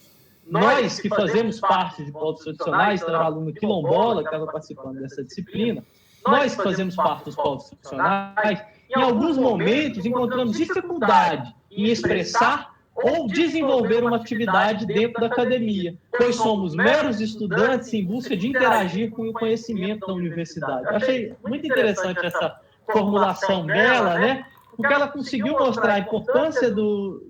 Nós, que fazemos parte de povos tradicionais, então, era a aluna quilombola que estava participando dessa disciplina, nós que fazemos parte dos povos tradicionais, em alguns momentos encontramos dificuldade em expressar ou desenvolver uma atividade dentro da academia, pois somos meros estudantes em busca de interagir com o conhecimento da universidade. Eu achei muito interessante essa formulação dela, né? Porque ela conseguiu mostrar a importância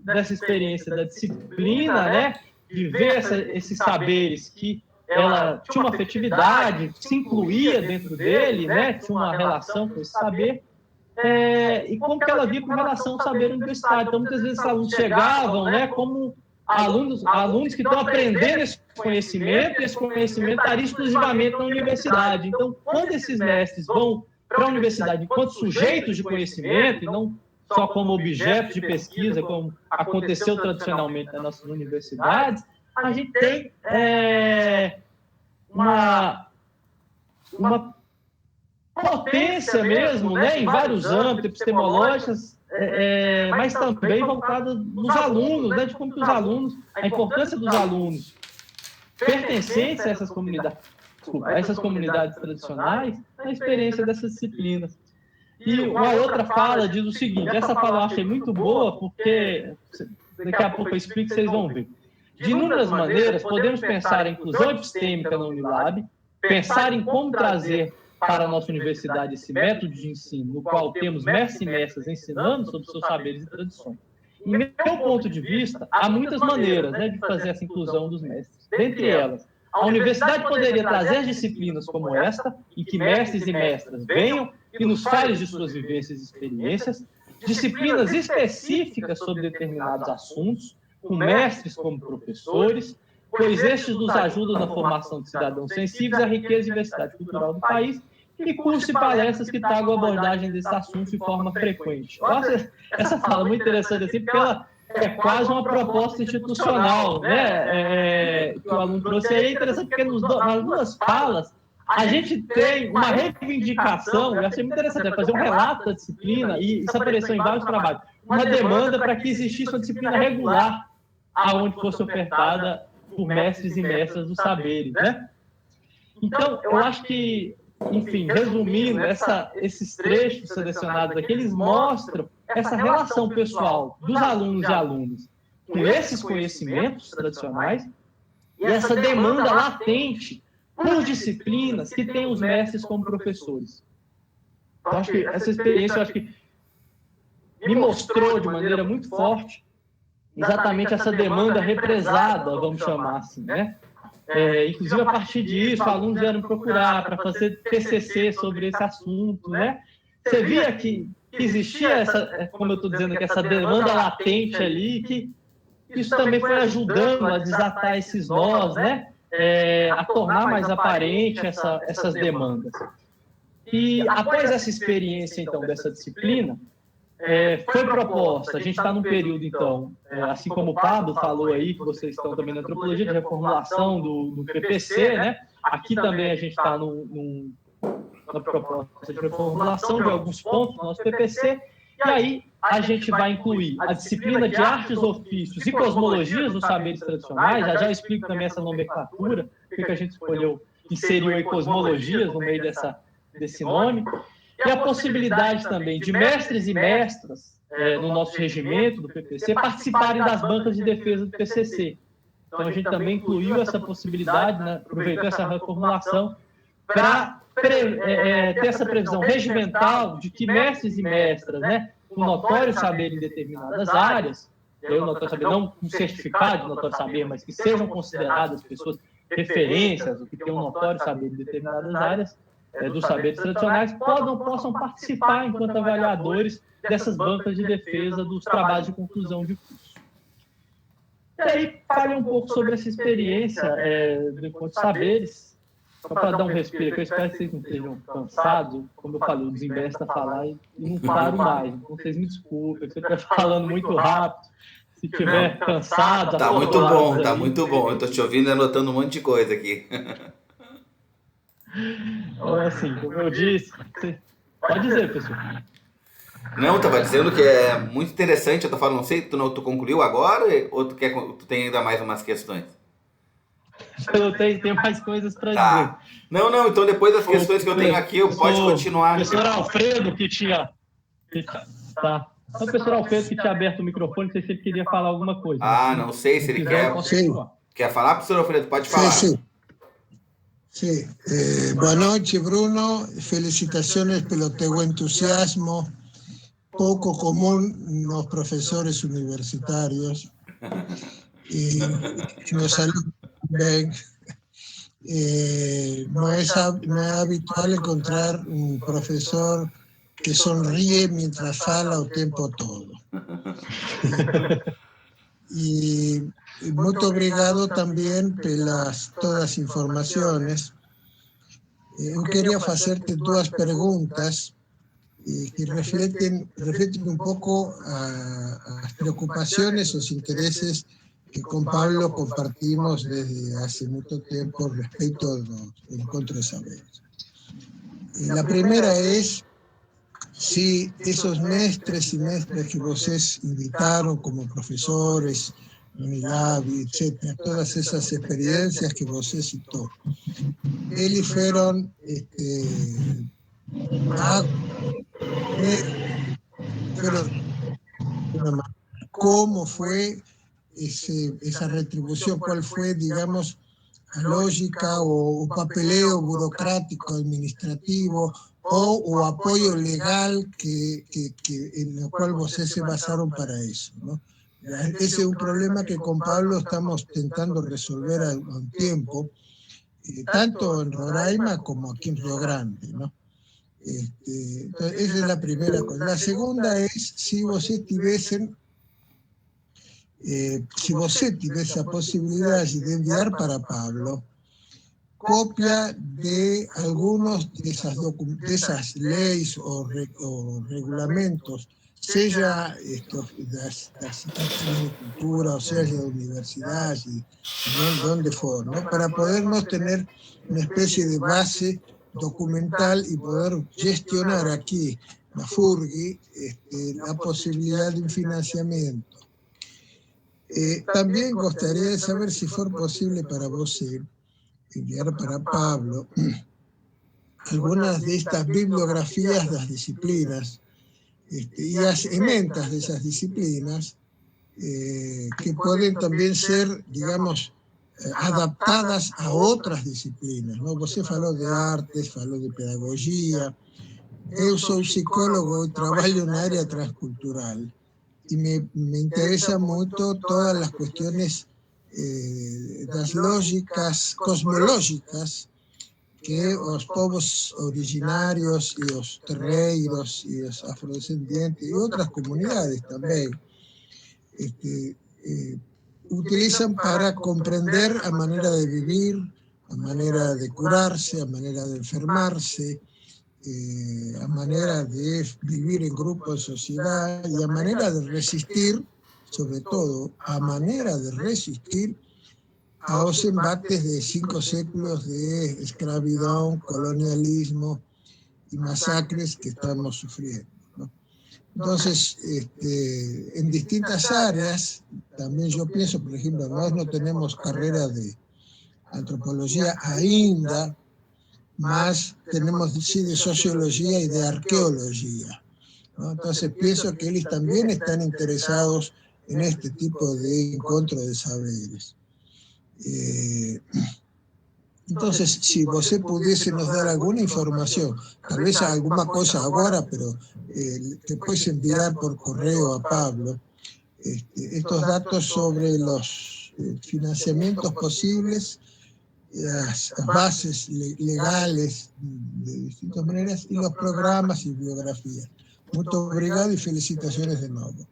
dessa experiência da disciplina, né? De ver esses saberes que ela tinha uma afetividade, se incluía dentro dele, né? Tinha uma relação com esse saber, e como que ela via com relação ao saber universitário. Então, muitas vezes, os alunos chegavam, né, como alunos que estão aprendendo esse conhecimento, e esse conhecimento estaria exclusivamente na universidade. Então, quando esses mestres vão para a universidade enquanto sujeitos de conhecimento, e não só como objetos de pesquisa, como aconteceu tradicionalmente nas nossas universidades, a gente tem uma potência mesmo, né, em vários âmbitos, epistemológicos, mas também voltada nos alunos, né, de como que os alunos, a importância dos alunos pertencentes a essas comunidades tradicionais, na experiência dessas disciplinas. E uma outra fala diz o seguinte, essa fala eu achei muito boa, porque daqui a pouco eu explico, vocês vão ver. De inúmeras maneiras, podemos pensar a inclusão epistêmica na Unilab, pensar em como trazer para a nossa universidade esse método de ensino, no qual temos mestres e mestras ensinando sobre seus saberes e tradições. meu ponto de vista, há muitas maneiras, né, de fazer essa inclusão dos mestres. Dentre elas, a universidade poderia trazer disciplinas como esta, em que mestres e mestras venham e nos falem de suas vivências e experiências, disciplinas específicas sobre determinados assuntos, com mestres como professores, pois estes nos ajudam na formação de cidadãos sensíveis à riqueza e diversidade cultural do país, e cursos e palestras que tragam a abordagem desses assuntos de forma frequente. Eu acho essa fala muito interessante, assim, porque ela é quase uma proposta institucional, né? Que o aluno trouxe aí. É interessante porque nas duas falas a gente tem uma reivindicação, eu achei muito interessante, fazer um relato da disciplina, e isso apareceu em vários trabalhos, uma demanda para que existisse uma disciplina regular aonde fosse ofertada por mestres e mestras dos saberes, né? Então, eu acho que, enfim, resumindo, esses trechos selecionados aqui, eles mostram essa relação pessoal dos alunos e alunas com esses conhecimentos tradicionais e essa demanda latente por disciplinas que têm os mestres como professores. Eu acho que essa experiência, eu acho que me mostrou de maneira muito forte exatamente essa demanda represada, vamos chamar assim, né? Inclusive, a partir disso, alunos vieram procurar para fazer TCC sobre esse assunto, né? Você via que existia essa, como eu estou dizendo aqui, essa demanda latente ali, que isso também foi ajudando a desatar esses nós, né? A tornar mais aparente essas demandas. E após essa experiência, então, dessa disciplina, foi proposta, a gente está num período, então, assim como o Pablo falou aí, que vocês estão também na antropologia de reformulação do PPC, né? Aqui também a gente está na proposta de reformulação de alguns pontos do nosso PPC, e aí a gente vai incluir a disciplina de artes, ofícios e cosmologias nos saberes tradicionais. Já explico também essa nomenclatura, porque a gente escolheu inserir aí cosmologias no meio desse nome. E a possibilidade também de mestres e mestras no nosso regimento do PPC participarem das bancas de defesa do PCC. Então, a gente também incluiu essa possibilidade, né, aproveitou essa reformulação para ter essa previsão regimental de que mestres e mestras, né, com notório saber em determinadas áreas, o notório saber, não um certificado de notório saber, mas que sejam consideradas pessoas referências, ou que tenham um notório saber em determinadas áreas, dos saberes tradicionais, possam participar enquanto avaliadores dessas bancas de defesa dos trabalhos de conclusão de curso. E aí, falei um pouco sobre essa experiência do Encontro de Saberes, só para dar um respiro, que eu espero que vocês não estejam cansados, como eu falei, eu desinvesto a falar e não paro mais, então vocês me desculpem, se eu estiver falando muito rápido, se estiver cansado... Tá muito bom, tá muito bom, eu estou te ouvindo e anotando um monte de coisa aqui. Então, assim, como eu disse, pode dizer, pessoal. Não, estava dizendo que é muito interessante, eu tô falando, não sei, tu concluiu agora ou tu tem ainda mais umas questões? Eu tenho mais coisas para dizer. Não, então depois das questões que eu tenho aqui, pode continuar. O professor Alfredo que tinha... Tá. O professor Alfredo que tinha aberto o microfone, não sei se ele queria falar alguma coisa. Não sei se ele quer. Sim. Quer falar, professor Alfredo? Pode falar. Sí, buenas noches, Bruno. Felicitaciones pelo teu entusiasmo, poco común los profesores universitarios. Y los saludo también. No es habitual encontrar un profesor que sonríe mientras fala o tempo todo. Y muito obrigado também pelas todas as informações. Eu queria fazer-te duas perguntas que refletem um pouco as preocupações, os interesses que com Pablo compartimos desde há muito tempo respeito dos encontros de saberes. A primeira é se esses mestres e mestras que vocês invitaram como professores, Unilab, etc., todas essas experiências que você citou, eles foram como foi essa retribuição, qual foi, digamos, a lógica ou o papeleo burocrático administrativo ou o apoio legal no qual vocês se basaram para isso, não? Ese es un problema que con Pablo estamos intentando resolver a un tiempo, tanto en Roraima como aquí en Río Grande, ¿no? Entonces, esa es la primera cosa. La segunda es si vosotros tuviesen esa posibilidad de enviar para Pablo copia de algunos de esas leyes o regulamentos, sea das Secretarías de Cultura, o sea de universidades, donde for, ¿no? Para podernos tener una especie de base documental y poder gestionar aquí, la FURGI, la posibilidad de un financiamiento. También gustaría saber si fue posible para vos enviar para Pablo algunas de estas bibliografías de las disciplinas y las ementas de esas disciplinas que pueden también ser, digamos, adaptadas a otras disciplinas, ¿no? Você falou de artes, falou de pedagogia. Eu sou psicólogo e trabalho na área transcultural y me interesa mucho todas las cuestiones las lógicas cosmológicas que los povos originarios y los terreiros y los afrodescendientes y otras comunidades también utilizan para comprender a manera de vivir, a manera de curarse, a manera de enfermarse, a manera de vivir en grupo de sociedad y a manera de resistir, sobre todo, a manera de resistir a los embates de 5 séculos de esclavitud, colonialismo y masacres que estamos sufriendo, ¿no? Entonces, en distintas áreas, también yo pienso, por ejemplo, nosotros no tenemos carrera de antropología ainda, más tenemos sí de sociología y de arqueología, ¿no? Entonces pienso que ellos también están interesados en este tipo de encuentro de saberes. Entonces, si você pudiese nos dar alguna información, tal vez alguna cosa ahora, pero que puedes enviar por correo a Pablo, estos datos sobre los financiamientos posibles, las bases legales de distintas maneras y los programas y biografías. Muito obrigado e felicitações de novo.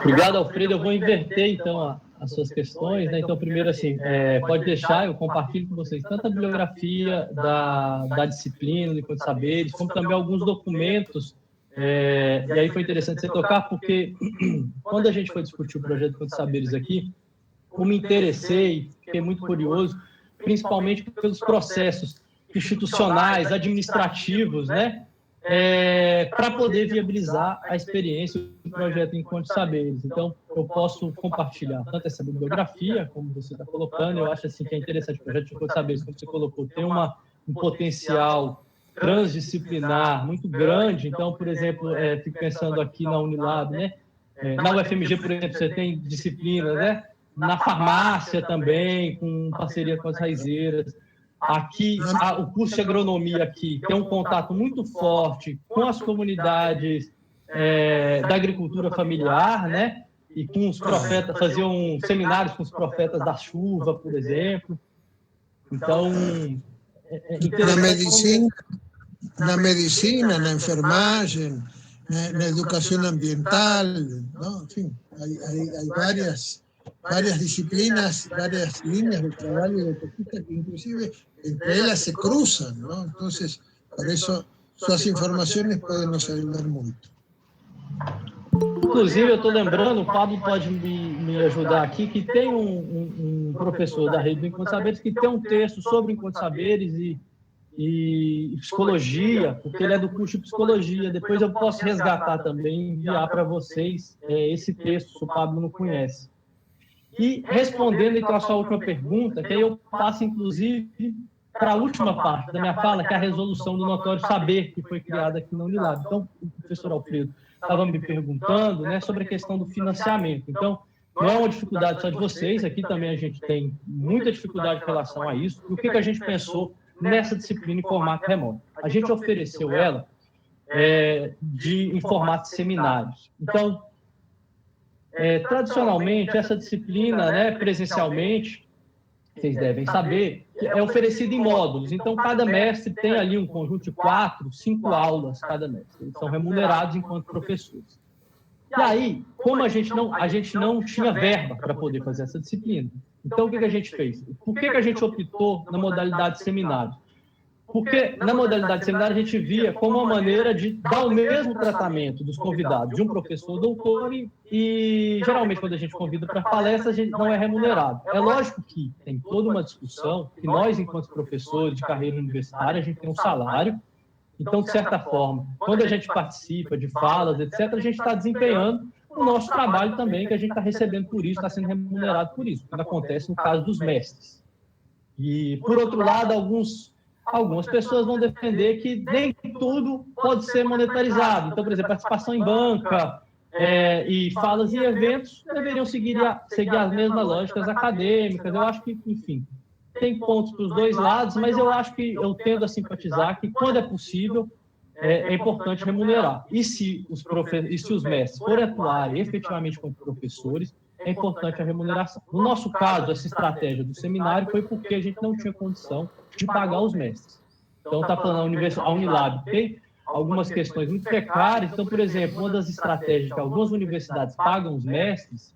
Obrigado, Alfredo. Eu vou inverter, então, as suas questões, né? Então, primeiro, assim, pode deixar, eu compartilho com vocês tanto a bibliografia da disciplina, do Encontro de Saberes, como também alguns documentos. E aí foi interessante você tocar, porque quando a gente foi discutir o projeto do Encontro de Saberes aqui, eu me interessei, fiquei muito curioso, principalmente pelos processos institucionais, administrativos, né? Para poder viabilizar a experiência do projeto Encontro de Saberes. Então, eu posso compartilhar tanto essa bibliografia, como você está colocando, eu acho assim, que é interessante. O projeto Encontro de Saberes, como você colocou, tem um potencial transdisciplinar muito grande. Então, por exemplo, fico pensando aqui na Unilab, né? Na UFMG, por exemplo, você tem disciplinas, né? Na farmácia também, com parceria com as raizeiras. Aqui, o curso de agronomia aqui tem um contato muito forte com as comunidades da agricultura familiar, né? E com os profetas, faziam seminários com os profetas da chuva, por exemplo. Então, na medicina, na enfermagem, na educação ambiental, ¿no? Enfim, há várias disciplinas, várias linhas de trabalho de pesquisa que inclusive entre elas se cruzam, ¿no? Entonces, por eso suas informações podem nos ajudar muito. Inclusive, eu estou lembrando, o Pablo pode me ajudar aqui, que tem um professor da rede do Encontro de Saberes que tem um texto sobre o Encontro de Saberes e psicologia, porque ele é do curso de psicologia. Depois eu posso resgatar também e enviar para vocês esse texto, se o Pablo não conhece. E respondendo então a sua última pergunta, que aí eu passo inclusive para a última parte da minha fala, que é a resolução do notório saber, que foi criada aqui na Unilab. Então, o professor Alfredo estava me perguntando, né, sobre a questão do financiamento. Então, não é uma dificuldade só de vocês, aqui também a gente tem muita dificuldade em relação a isso. E o que a gente pensou nessa disciplina em formato remoto? A gente ofereceu ela em formato de seminários. Então, tradicionalmente, essa disciplina, né, presencialmente, vocês devem saber, é oferecida em módulos. Então, cada mestre tem ali um conjunto de 4, 5 aulas cada mestre. Eles são remunerados enquanto professores. E aí, como a gente não tinha verba para poder fazer essa disciplina, então o que a gente fez? Por que a gente optou na modalidade seminário? Porque na modalidade seminário a gente via como uma maneira de dar o mesmo tratamento dos convidados de um professor doutor e geralmente quando a gente convida para palestra a gente não é remunerado. É lógico que tem toda uma discussão que nós, enquanto professores de carreira universitária, a gente tem um salário. Então, de certa forma, quando a gente participa de falas, etc., a gente está desempenhando o nosso trabalho também, que a gente está recebendo por isso, está sendo remunerado por isso, quando acontece no caso dos mestres. E, por outro lado, algumas pessoas vão defender que nem tudo pode ser monetarizado. Então, por exemplo, participação em banca e falas em eventos deveriam seguir as mesmas lógicas acadêmicas. Eu acho que, enfim, tem pontos para os dois lados, mas eu acho que eu tendo a simpatizar que, quando é possível, é importante remunerar. E se os mestres forem atuarem efetivamente como professores, é importante a remuneração. No nosso caso, essa estratégia do seminário foi porque a gente não tinha condição de pagar os mestres. Então, está falando a Unilab tem algumas questões muito precárias. Então, por exemplo, uma das estratégias que algumas universidades pagam os mestres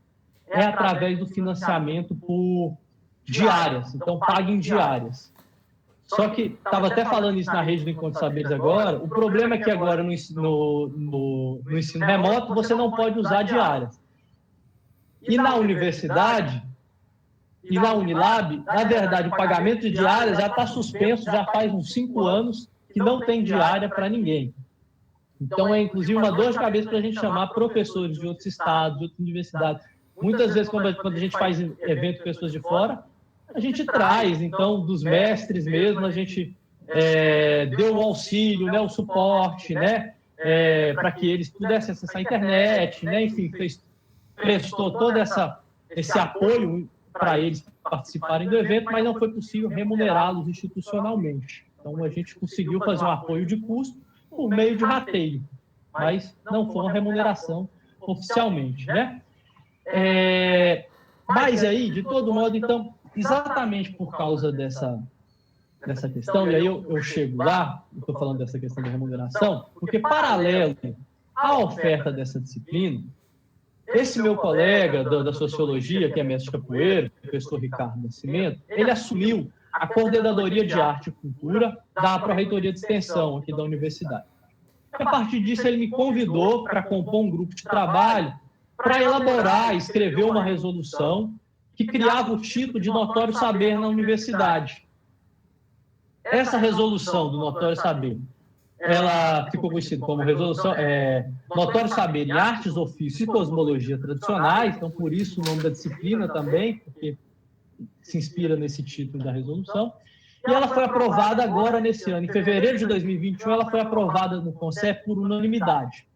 é através do financiamento por diárias. Então, paguem diárias. Só que, estava até falando isso na rede do Encontro Saberes agora, o problema é que agora no ensino remoto você não pode usar diárias. E na universidade, e na Unilab, na verdade, o pagamento de diárias já está suspenso, já faz uns 5 anos que não tem diária para ninguém. Então, é inclusive uma dor de cabeça para a gente chamar professores de outros estados, de outras universidades. Muitas vezes, quando a gente faz evento com pessoas de fora, a gente traz, então, dos mestres mesmo, a gente deu o auxílio, né, o suporte, né, para que eles pudessem acessar a internet, né, enfim, prestou todo esse apoio para eles participarem do evento, mas não foi possível remunerá-los institucionalmente. Então, a gente conseguiu fazer um apoio de custo por meio de rateio, mas não foi uma remuneração oficialmente, né? Mas aí, de todo modo, então, exatamente por causa dessa questão, e aí eu chego lá, estou falando dessa questão da remuneração, porque paralelo à oferta dessa disciplina, esse meu colega da Sociologia, que é mestre capoeira, o professor Ricardo Nascimento, ele assumiu a coordenadoria de arte e cultura da Pró-Reitoria de Extensão aqui da universidade. E, a partir disso, ele me convidou para compor um grupo de trabalho para elaborar e escrever uma resolução que criava o título de Notório Saber na universidade. Essa resolução do Notório Saber, ela ficou conhecida como resolução Notório Saber em Artes, Ofícios e Cosmologia Tradicionais, então por isso o nome da disciplina também, porque se inspira nesse título da resolução, e ela foi aprovada agora nesse ano, em fevereiro de 2021, ela foi aprovada no CONCEP por unanimidade.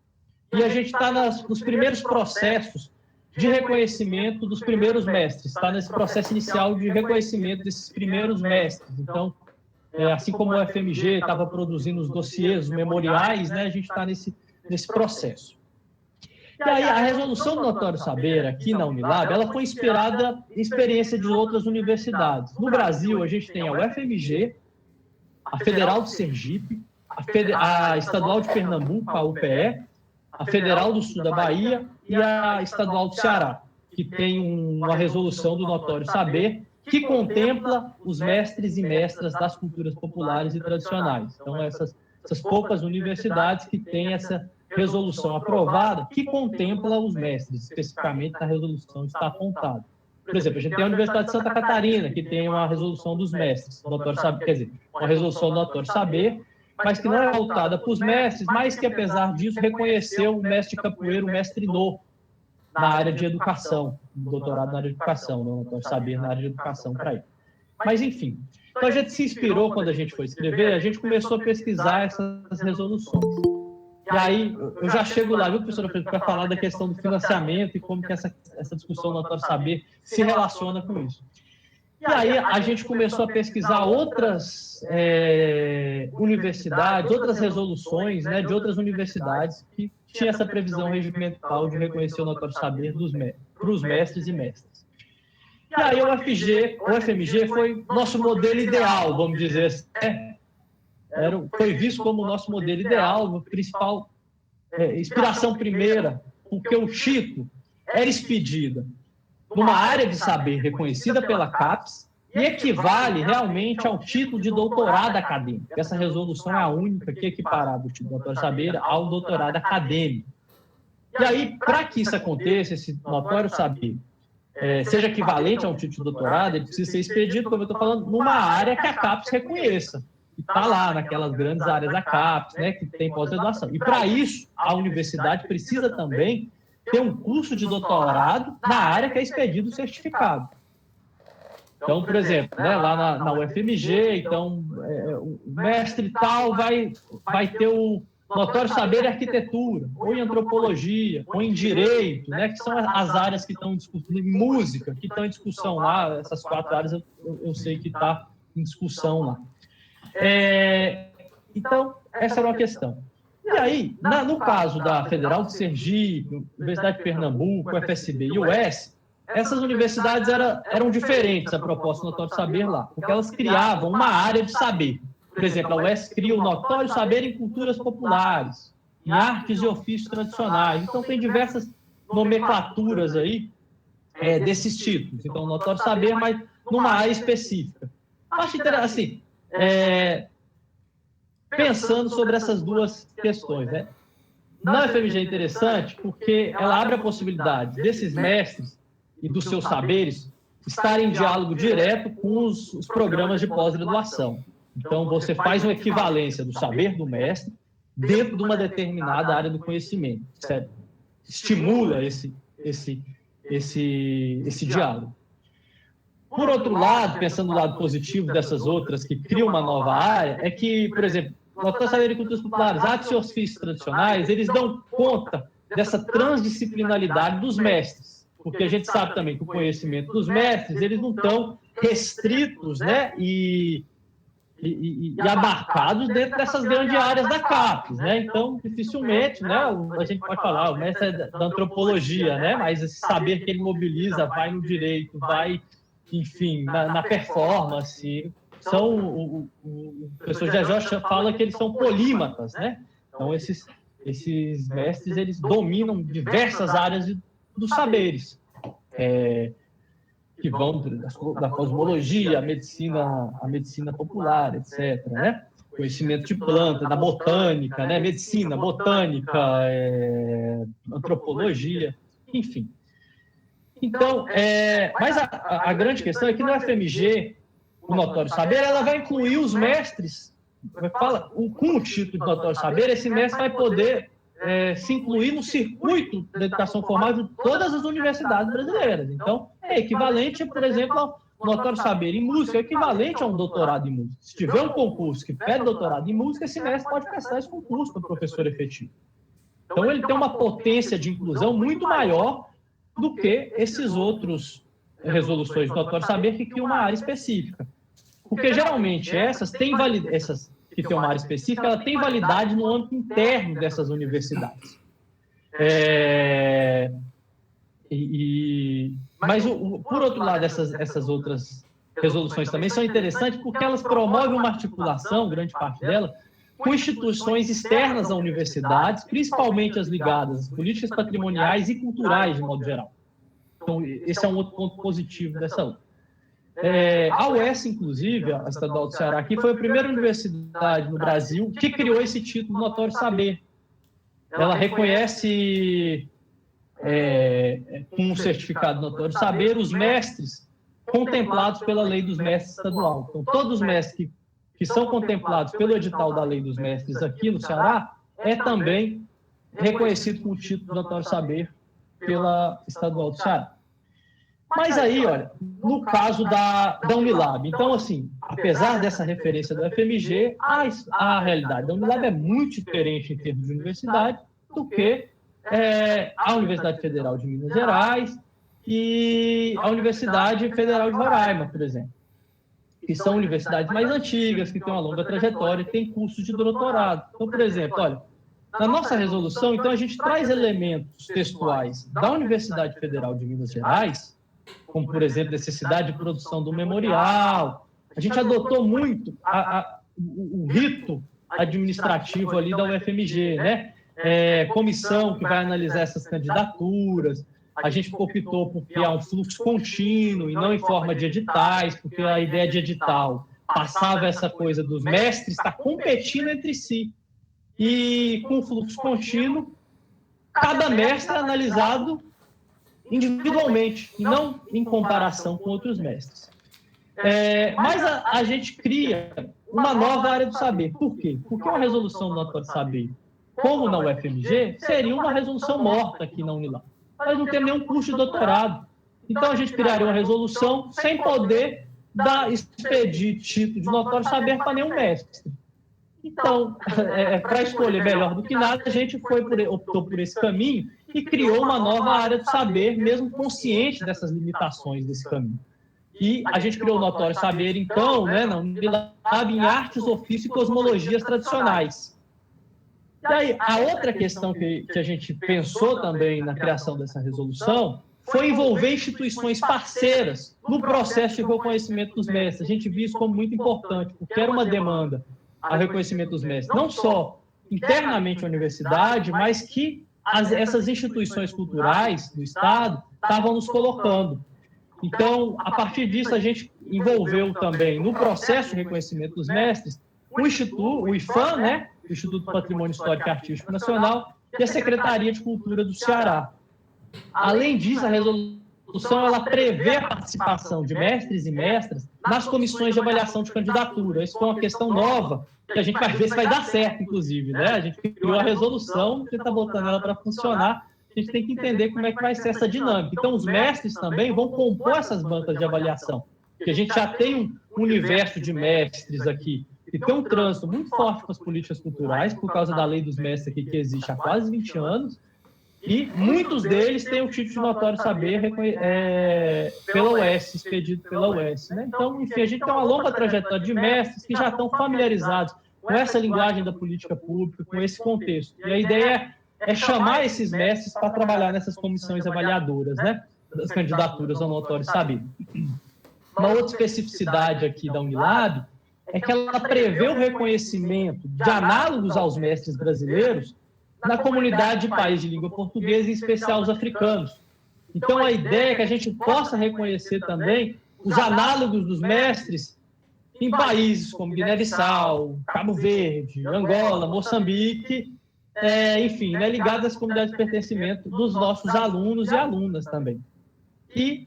E a gente está nos primeiros processos de reconhecimento dos primeiros mestres, está nesse processo inicial de reconhecimento desses primeiros mestres. Então, assim como o FMG estava produzindo os dossiês, os memoriais, né, a gente está nesse processo. E aí, a resolução do Notório Saber, aqui na Unilab, ela foi inspirada em experiência de outras universidades. No Brasil, a gente tem a UFMG, a Federal de Sergipe, a Estadual de Pernambuco, a UPE, a Federal do Sul da Bahia e a Estadual do Ceará, que tem uma resolução do Notório Saber, que contempla os mestres e mestras das culturas populares e tradicionais. Então, essas poucas universidades que têm essa resolução aprovada, que contempla os mestres, especificamente na resolução está apontado. Por exemplo, a gente tem a Universidade de Santa Catarina, que tem uma resolução dos mestres, Notório Saber, quer dizer, uma resolução do Notório Saber, mas que não é voltada para os mestres, mas que, apesar disso, reconheceu o mestre capoeiro, o mestre No, na área de educação, doutorado na área de educação, não Notório Saber na área de educação para ele. Mas, enfim, então a gente se inspirou quando a gente foi escrever, a gente começou a pesquisar essas resoluções. E aí, eu já chego lá, viu, professora, para falar da questão do financiamento e como que essa discussão do Notório Saber se relaciona com isso. E aí a gente começou a pesquisar outras universidades, outras resoluções, né, de outras universidades que tinham essa previsão regimental de reconhecer o notório saber para os mestres e mestres. E aí o FMG foi nosso modelo ideal, vamos dizer assim, né? Foi visto como o nosso modelo ideal, principal inspiração primeira, porque o título era expedida numa área de saber reconhecida pela CAPES e equivale realmente ao título de doutorado acadêmico. Essa resolução é a única que equiparava o título de notório saber ao doutorado acadêmico. E aí, para que isso aconteça, esse notório saber seja equivalente a um título de doutorado, ele precisa ser expedido, como eu estou falando, numa área que a CAPES reconheça. E está lá, naquelas grandes áreas da CAPES, né, que tem pós-graduação. E, para isso, a universidade precisa também ter um curso de doutorado na área que é expedido o certificado. Então, por exemplo, né, lá na UFMG, então, o mestre tal vai ter o notório saber em arquitetura, ou em antropologia, ou em direito, né, que são as áreas que estão em discussão, em música, que estão em discussão lá, essas 4 áreas eu sei que está em discussão lá. Então, essa era uma questão. E aí, no caso da Federal de Sergipe, Universidade de Pernambuco, UFSB e UES, essas universidades eram diferentes a proposta do notório saber lá, porque elas criavam uma área de saber. Por exemplo, a UES cria o notório saber em culturas populares, em artes e ofícios tradicionais. Então, tem diversas nomenclaturas aí desses títulos. Então, o notório saber, mas numa área específica. Acho interessante, assim, pensando sobre essas duas questões, né? Na UFMG é interessante porque ela abre a possibilidade desses mestres e dos seus saberes estarem em diálogo direto com os programas de pós-graduação. Então, você faz uma equivalência do saber do mestre dentro de uma determinada área do conhecimento, certo? Estimula esse diálogo. Por outro lado, pensando no lado positivo dessas outras que criam uma nova área, é que, por exemplo, notório saber em culturas populares, artes e ofícios tradicionais, eles dão conta dessa transdisciplinaridade dos mestres, porque a gente sabe também que o conhecimento dos mestres, eles não estão restritos, né, e abarcados dentro dessas grandes áreas da CAPES, né? Então, dificilmente, né, a gente pode falar, o mestre é da antropologia, né, mas esse saber que ele mobiliza vai no direito, vai, enfim, na performance. O professor Jajó fala que eles são polímatas, né? Então, esses mestres, eles dominam diversas áreas dos saberes, que vão da cosmologia, a medicina popular, etc., né? Conhecimento de planta, da botânica, né? Medicina, botânica, antropologia, enfim. Então, mas a grande questão é que no FMG, o notório saber, ela vai incluir os mestres, com o título de notório saber, esse mestre vai poder se incluir no circuito da educação formal de todas as universidades brasileiras. Então, é equivalente, por exemplo, ao notório saber em música, é equivalente a um doutorado em música. Se tiver um concurso que pede doutorado em música, esse mestre pode prestar esse concurso para professor efetivo. Então, ele tem uma potência de inclusão muito maior do que esses outros resoluções de notório saber que criam uma área específica. Porque, geralmente, essas que tem uma área específica, ela tem validade no âmbito interno dessas universidades. Mas, por outro lado, essas outras resoluções também são interessantes porque elas promovem uma articulação, grande parte dela, com instituições externas à universidade, principalmente as ligadas às políticas patrimoniais e culturais, de modo geral. Então, esse é um outro ponto positivo dessa outra. A UES, inclusive, a Estadual do Ceará, aqui foi a primeira universidade no Brasil que criou esse título notório saber. Ela reconhece, com um certificado notório saber, os mestres contemplados pela Lei dos Mestres Estadual. Então, todos os mestres que são contemplados pelo edital da Lei dos Mestres aqui no Ceará também reconhecido com o título notório saber pela Estadual do Ceará. Mas aí, olha, no caso da Unilab, então, assim, apesar dessa referência do FMG, a realidade da Unilab é muito diferente em termos de universidade do que a Universidade Federal de Minas Gerais e a Universidade Federal de Roraima, por exemplo, que são universidades mais antigas, que têm uma longa trajetória e têm cursos de doutorado. Então, por exemplo, olha, na nossa resolução, então, a gente traz elementos textuais da Universidade Federal de Minas Gerais, como, por exemplo, necessidade de produção do memorial. A gente adotou muito o rito administrativo ali da UFMG, né? Comissão que vai analisar essas candidaturas. A gente optou por criar um fluxo contínuo e não em forma de editais, porque a ideia de edital passava essa coisa dos mestres estar competindo entre si. E com o fluxo contínuo, cada mestre é analisado individualmente, e não em comparação com outros mestres. Mas a gente cria uma nova área do saber. Por quê? Porque uma resolução do Notório Saber, como na UFMG, seria uma resolução morta aqui na Unilab. Nós não temos nenhum curso de doutorado. Então, a gente criaria uma resolução sem poder expedir título de Notório Saber para nenhum mestre. Então, para escolher melhor do que nada, a gente optou por esse caminho e criou uma nova área do saber, mesmo consciente dessas limitações desse caminho. E a gente criou o Notório Saber, então, né, na Unilab, em artes, ofício e cosmologias tradicionais. E aí, a outra questão que a gente pensou também na criação dessa resolução foi envolver instituições parceiras no processo de reconhecimento dos mestres. A gente viu isso como muito importante, porque era uma demanda ao reconhecimento dos mestres, não só internamente à universidade, mas que essas instituições culturais do Estado estavam nos colocando. Então, a partir disso, a gente envolveu também no processo de reconhecimento dos mestres o IFAM, né, o Instituto do Patrimônio Histórico e Artístico Nacional, e a Secretaria de Cultura do Ceará. Além disso, a resolução ela prevê a participação de mestres e mestras nas comissões de avaliação de candidatura. Isso foi uma questão nova, que a gente vai ver se vai dar certo, inclusive, né? A gente criou a resolução, que está botando ela para funcionar, a gente tem que entender como é que vai ser essa dinâmica. Então, os mestres também vão compor essas bancas de avaliação, porque a gente já tem um universo de mestres aqui, que tem um trânsito muito forte com as políticas culturais, por causa da lei dos mestres aqui, que existe há quase 20 anos, e muitos deles têm o título de Notório Saber pela UES, expedido pela UES. Né? Então, enfim, a gente tem uma longa trajetória de mestres que já estão familiarizados com essa linguagem da política pública, com esse contexto. E a ideia é chamar esses mestres para trabalhar nessas comissões avaliadoras, né, das candidaturas ao Notório Saber. Uma outra especificidade aqui da Unilab é que ela prevê o reconhecimento de análogos aos mestres brasileiros na comunidade de países de língua portuguesa, em especial os africanos. Então, a ideia é que a gente possa reconhecer também os análogos dos mestres em países como Guiné-Bissau, Cabo Verde, Angola, Moçambique, enfim, né, ligados às comunidades de pertencimento dos nossos alunos e alunas também. E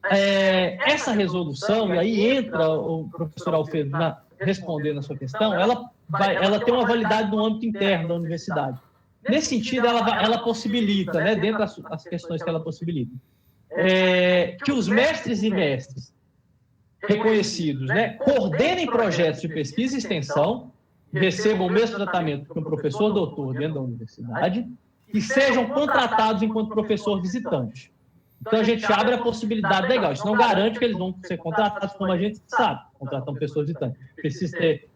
essa resolução, e aí entra o professor Alfredo respondendo a sua questão, ela tem uma validade no âmbito interno da universidade. Nesse sentido, ela possibilita, né, dentre as questões que ela possibilita, que os mestres e mestres reconhecidos, né, coordenem projetos de pesquisa e extensão, recebam o mesmo tratamento que um professor doutor dentro da universidade e sejam contratados enquanto professor visitante. Então, a gente abre a possibilidade legal. Isso não garante que eles vão ser contratados, como a gente sabe, contratam pessoas visitantes. Precisa ter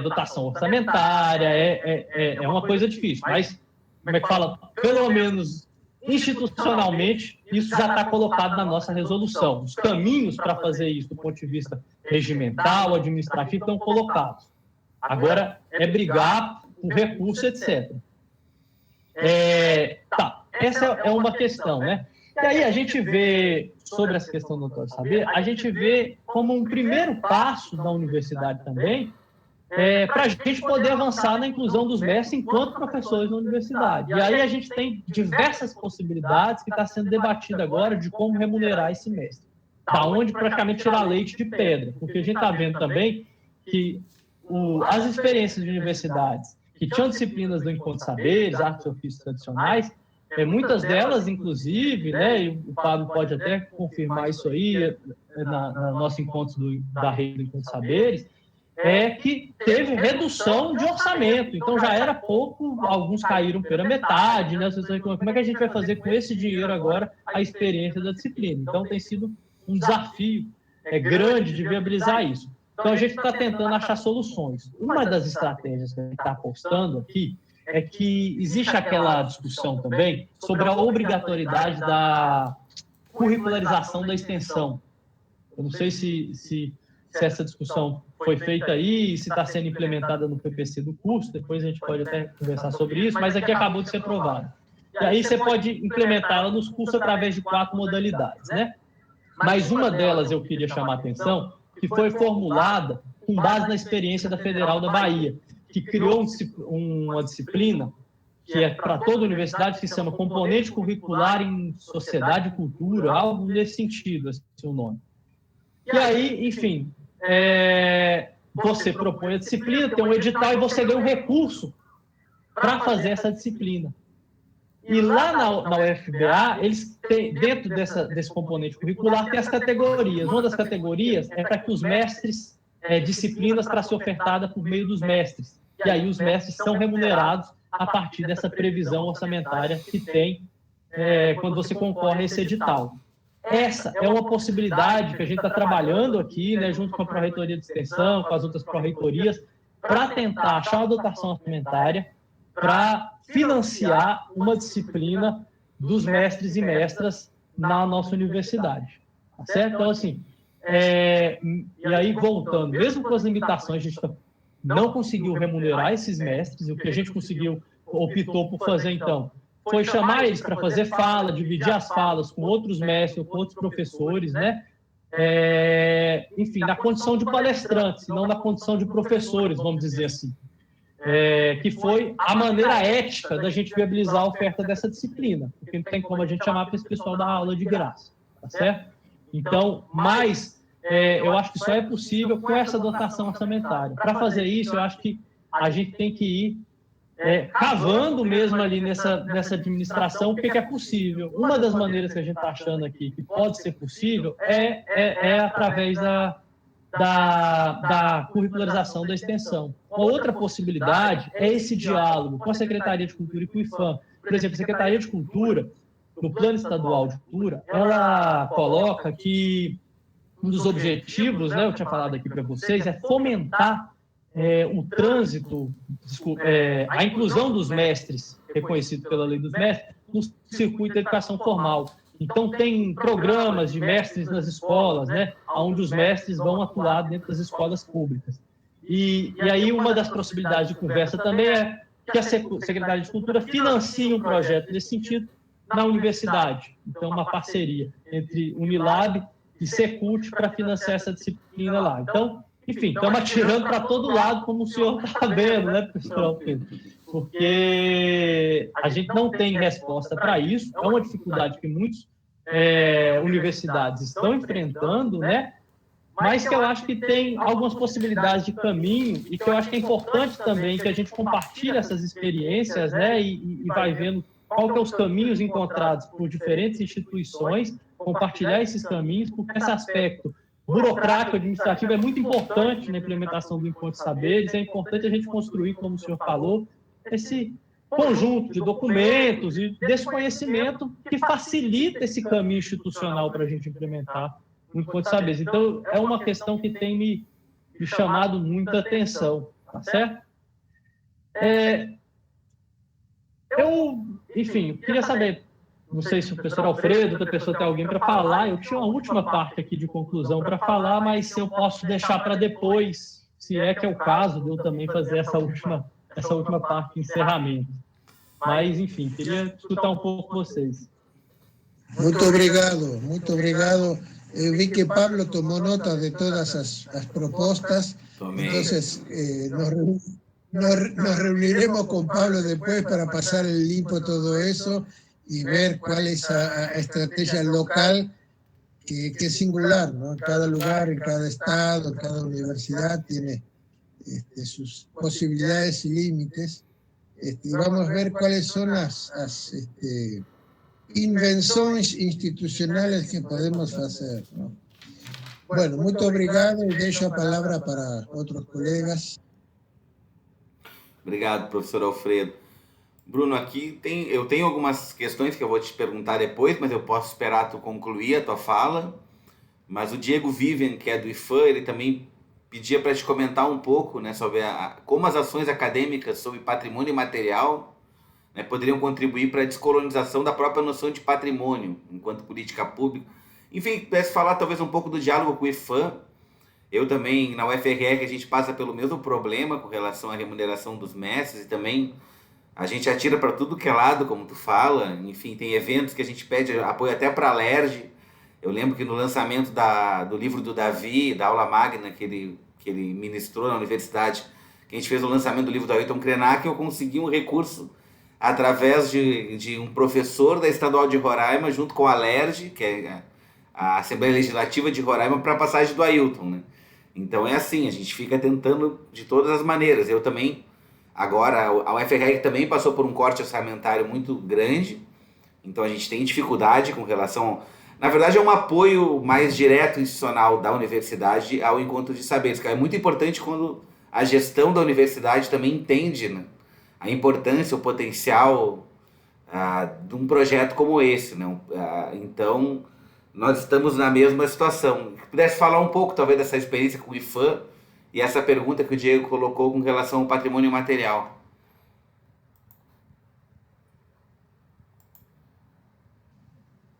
dotação orçamentária, é uma coisa difícil, mas, como é que fala, pelo menos institucionalmente, isso já está colocado na nossa resolução. Os caminhos para fazer isso do ponto de vista regimental, administrativo, estão colocados. Agora é brigar por recurso, etc. Essa é uma questão, né? E aí a gente vê, sobre essa questão do Notório Saber, a gente vê como um primeiro passo da universidade também, para a gente poder avançar na inclusão dos mestres enquanto professores na universidade. E aí a gente tem diversas possibilidades que está sendo debatida agora de como remunerar esse mestre. Da onde praticamente tirar leite de pedra, porque a gente está vendo também que as experiências de universidades que tinham disciplinas do Encontro de Saberes, artes e ofícios tradicionais, muitas delas, inclusive, né, e o Pablo pode até confirmar isso aí, no nosso encontro da rede do Encontro de Saberes, é que teve redução de orçamento, então já era pouco, alguns caíram pela metade, né? Como é que a gente vai fazer com esse dinheiro agora a experiência da disciplina? Então tem sido um desafio grande de viabilizar isso. Então a gente está tentando achar soluções. Uma das estratégias que a gente está apostando aqui é que existe aquela discussão também sobre a obrigatoriedade da curricularização da extensão. Eu não sei se essa discussão foi feita aí, se está sendo implementada no PPC do curso, depois a gente pode até conversar sobre isso, mas aqui acabou de ser aprovado. E aí você pode implementá-la nos cursos através de 4 modalidades, né? Mas uma delas eu queria chamar a atenção, que foi formulada com base na experiência da Federal da Bahia, que criou uma disciplina que é para toda a universidade, que se chama Componente Curricular em Sociedade e Cultura, algo nesse sentido, esse é o nome. E aí, enfim, você propõe a disciplina, tem um edital e você ganha um recurso para fazer essa disciplina. E lá na UFBA, eles têm, dentro desse componente curricular, tem as categorias. Uma das categorias é para que os mestres, disciplinas para ser ofertada por meio dos mestres. E aí os mestres são remunerados a partir dessa previsão orçamentária que tem quando você concorre a esse edital. Essa é uma possibilidade que a gente está trabalhando aqui, né, junto com a Pró-Reitoria de Extensão, com as outras pró-reitorias, para tentar achar uma dotação orçamentária para financiar uma disciplina dos mestres e mestras na nossa universidade. Tá certo? Então, assim, e aí voltando, mesmo com as limitações, a gente não conseguiu remunerar esses mestres, e o que a gente optou por fazer, então, foi chamar eles para fazer fala, dividir as falas com outros mestres, com outros professores, né? Enfim, na condição de palestrantes, não na condição de professores, vamos dizer assim. Que foi a maneira ética da gente viabilizar a oferta dessa disciplina, porque não tem como a gente chamar para esse pessoal dar aula de graça, tá certo? Então, mas eu acho que só é possível com essa dotação orçamentária. Para fazer isso, eu acho que a gente tem que ir cavando mesmo ali nessa administração o que é possível. Uma das maneiras que a gente está achando aqui que pode ser possível é através da curricularização da extensão. Uma outra possibilidade é esse diálogo com a Secretaria de Cultura e com o IFAM. Por exemplo, a Secretaria de Cultura, no Plano Estadual de Cultura, ela coloca que um dos objetivos, né, eu tinha falado aqui para vocês, é fomentar o trânsito, a inclusão dos mestres, reconhecido pela lei dos mestres, no circuito de educação formal. Então, tem programas de mestres nas escolas, né, onde os mestres vão atuar dentro das escolas públicas. E aí, uma das possibilidades de conversa também é que a Secretaria de Cultura financie um projeto nesse sentido na universidade. Então, uma parceria entre Unilab e Secult para financiar essa disciplina lá. Então, enfim, estamos atirando para todo lado, como o senhor está vendo, né, professor Pedro? Porque a gente não tem resposta para isso, é uma dificuldade que muitas universidades estão enfrentando, né? Mas que eu acho que tem algumas possibilidades de caminho e que eu acho que é importante também que a gente compartilhe essas experiências, né? E vai vendo qual que é os caminhos encontrados por diferentes instituições, compartilhar esses caminhos, porque esse aspecto burocrático, administrativo é muito importante na implementação do Encontro de Saberes, é importante a gente construir, como o senhor falou, esse conjunto de documentos e desse conhecimento que facilita esse caminho institucional para a gente implementar o Encontro de Saberes. Então, é uma questão que tem me chamado muita atenção, tá certo? Enfim, eu queria saber, não sei se o professor Alfredo, outra pessoa tem alguém para falar, eu tinha uma última parte aqui de conclusão para falar, mas eu posso deixar para depois, se é que é o caso de eu também fazer essa última parte de encerramento. Mas, enfim, queria escutar um pouco vocês. Muito obrigado, muito obrigado. Eu vi que Pablo tomou nota de todas as propostas, então nos reuniremos con Pablo después para pasar el limpo todo eso y ver cuál es la estrategia local que es singular, ¿no? En cada lugar, en cada estado, en cada universidad tiene sus posibilidades y límites. Y vamos a ver cuáles son las invenciones institucionales que podemos hacer, ¿no? Bueno, muito obrigado e deixo a palavra para outros colegas. Obrigado, professor Alfredo. Bruno, aqui eu tenho algumas questões que eu vou te perguntar depois, mas eu posso esperar tu concluir a tua fala. Mas o Diego Vivian, que é do IFAM, ele também pedia para te comentar um pouco, né, sobre como as ações acadêmicas sobre patrimônio imaterial, né, poderiam contribuir para a descolonização da própria noção de patrimônio enquanto política pública. Enfim, pudesse falar talvez um pouco do diálogo com o IFAM. Eu também, na UFRR, a gente passa pelo mesmo problema com relação à remuneração dos mestres e também a gente atira para tudo que é lado, como tu fala. Enfim, tem eventos que a gente pede apoio até para a LERJ. Eu lembro que no lançamento do livro do Davi, da aula magna que ele ministrou na universidade, que a gente fez o lançamento do livro do Ailton Krenak, eu consegui um recurso através de um professor da Estadual de Roraima, junto com a LERJ, que é a Assembleia Legislativa de Roraima, para a passagem do Ailton, né? Então é assim, a gente fica tentando de todas as maneiras. Eu também, agora, a UFRR também passou por um corte orçamentário muito grande, então a gente tem dificuldade com relação... Na verdade, é um apoio mais direto institucional da universidade ao encontro de saberes, que é muito importante quando a gestão da universidade também entende, né, a importância, o potencial de um projeto como esse, né? Então, nós estamos na mesma situação. Se pudesse falar um pouco, talvez, dessa experiência com o IFAM e essa pergunta que o Diego colocou com relação ao patrimônio material.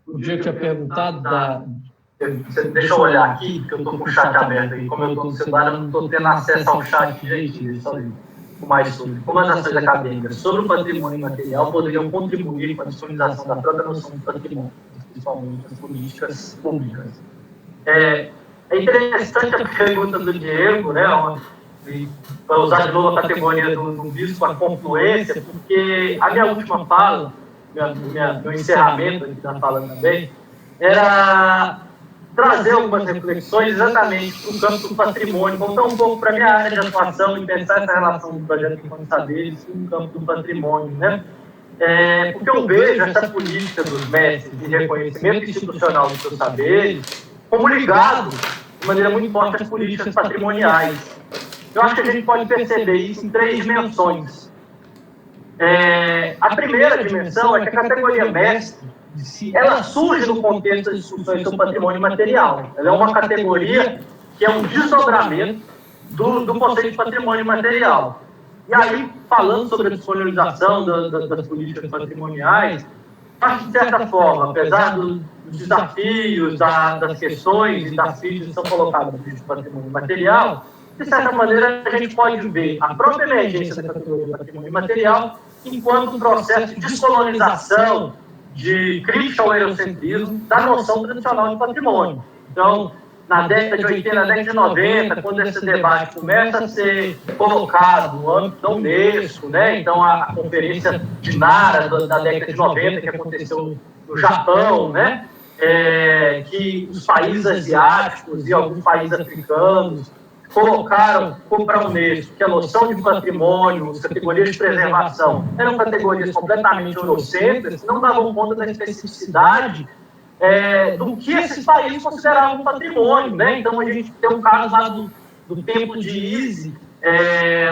O Diego tinha perguntado Deixa eu olhar aqui, porque eu estou com o chat aberto aqui. Como eu estou no celular, eu não estou tendo acesso ao chat direitinho. Mais sobre como as ações acadêmicas sobre o patrimônio material poderiam contribuir com a disponibilização da própria noção do patrimônio, principalmente as políticas públicas. É interessante a pergunta do Diego, né? Para usar de novo a categoria do bispo, a confluência, porque a minha última fala, meu encerramento aqui da fala também, era trazer algumas reflexões exatamente para o campo do patrimônio, voltar um pouco para a minha área de atuação e pensar essa relação do projeto Enquanto Saberes com o campo do patrimônio, né? Porque eu vejo essa política dos mestres de reconhecimento institucional dos seus saberes como ligado de maneira muito forte às políticas patrimoniais. Eu acho que a gente pode perceber isso em 3 dimensões. A primeira dimensão é que a categoria mestre, ela surge no contexto das discussões sobre patrimônio material. Ela é uma categoria que é um desdobramento do conceito de patrimônio material. E aí, falando sobre a disponibilização das políticas patrimoniais, acho que, de certa forma, apesar dos desafios, das questões e das fichas que são colocadas no política de patrimônio material, de certa maneira, a gente pode ver a própria emergência da categoria patrimônio material enquanto um processo de descolonização, de crítica ao eurocentrismo, da noção tradicional de patrimônio. Então, na década de 80, na década de 90, quando esse debate começa a ser colocado no âmbito da Unesco, né? Então, a conferência de Nara da década de 90, que aconteceu no Japão, né? Que os países asiáticos e alguns países africanos colocaram para a Unesco que a noção de patrimônio, as categorias de preservação, eram categorias completamente eurocêntricas, não davam conta da especificidade do que esses países consideravam patrimônio, né? Então, a gente tem um caso lá do templo de Ise,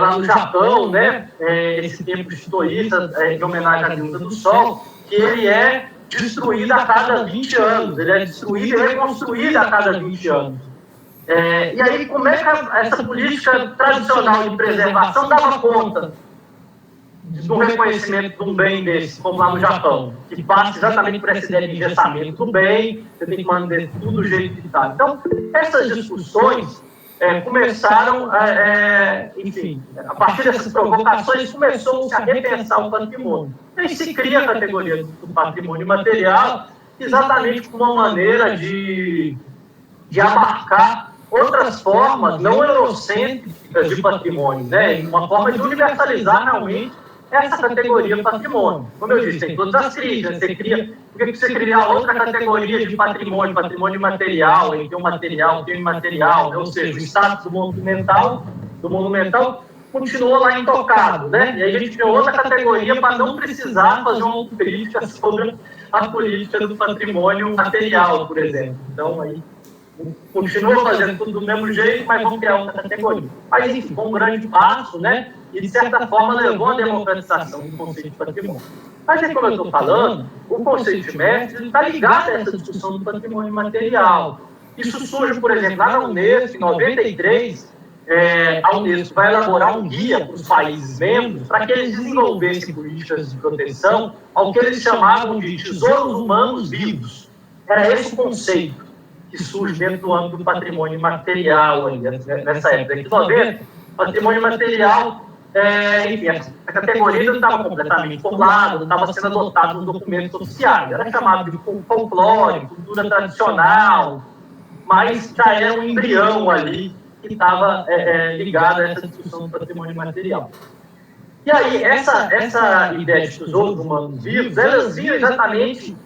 lá no Japão, né? Esse templo historista de homenagem à deusa do Sol, que ele é destruído a cada 20 anos, ele é destruído e reconstruído a cada 20 anos. E aí, como é que essa política tradicional de preservação dava conta do reconhecimento de um bem desse, como lá no Japão, que passa exatamente por essa ideia de engessamento do bem, você tem que manter tudo do jeito que está. Então, essas discussões começaram, enfim, a partir dessas provocações, começou-se a repensar o patrimônio. E aí se cria a categoria do patrimônio material, exatamente como uma maneira de abarcar outras formas não eurocêntricas de patrimônio, né? Uma forma de universalizar realmente essa categoria patrimônio. Como eu disse, tem todas as críticas. Por que você cria outra categoria de patrimônio material, em que o material tem o imaterial, né? Ou seja, o status do monumental continua lá intocado, né? E aí a gente tem outra categoria para não precisar fazer uma crítica sobre a política do patrimônio material, por exemplo. Então, aí continua fazendo tudo do mesmo jeito, mas vão criar outra categoria. Mas, enfim, foi um grande passo, né? E, de certa forma, levou à democratização do conceito de patrimônio. Mas, como eu estou falando, o conceito de mestre está ligado a essa discussão do patrimônio material. Isso surge, por exemplo, lá na Unesco, em 93, a Unesco vai elaborar um guia para os países membros para que eles desenvolvessem políticas de proteção ao que eles chamavam de tesouros humanos vivos. Era esse o conceito que surge dentro do âmbito do patrimônio material, nessa época de 90. Patrimônio material, enfim, a categoria não estava completamente formulada, não estava sendo adotada nos documentos oficiais. Era chamado de folclore, cultura tradicional, mas já era um embrião ali que estava ligado a essa discussão do patrimônio material. E aí, essa ideia de tesouros humanos vivos, elas vinham exatamente,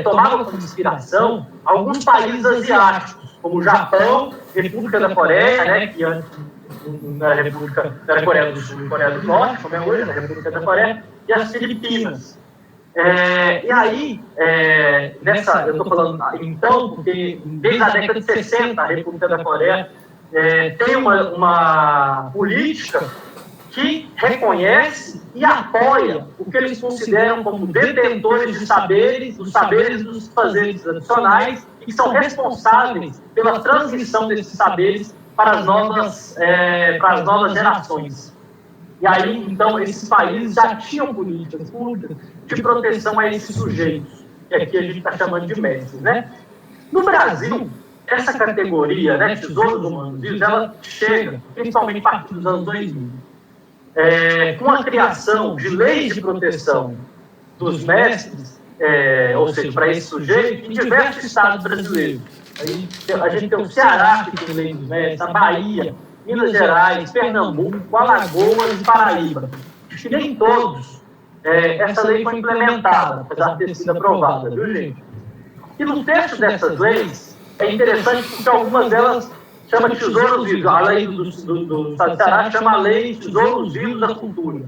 tomavam como inspiração alguns países asiáticos, como o Japão, República da Coreia, né, que antes na República da Coreia do Sul e Coreia do Norte, como é hoje, na República da Coreia, e as Filipinas. E aí, eu estou falando então, porque desde a década de 60, a República da Coreia tem uma política que reconhece e apoia o que eles consideram como detentores de saberes, os saberes dos fazeres tradicionais, e que são responsáveis pela transmissão desses saberes para as novas gerações. E aí, então, esses países já tinham políticas públicas de proteção a esses sujeitos, que aqui a gente está chamando de mestres, né? No Brasil, essa categoria, né, tesouros humanos vivos, ela chega, principalmente a partir dos anos 2000, com a criação de leis de proteção dos mestres, ou seja, para esse sujeito, em diversos estados brasileiros. A gente tem o Ceará, que tem lei dos mestres, a Bahia, Minas Gerais, Pernambuco, Alagoas e Paraíba. Acho que nem todos essa lei foi implementada, apesar de ter sido aprovada, viu, gente? E no texto dessas leis, é interessante porque algumas delas chamam de tesouros vivos. A lei do Estado de Ceará chama a lei de tesouros vivos da cultura.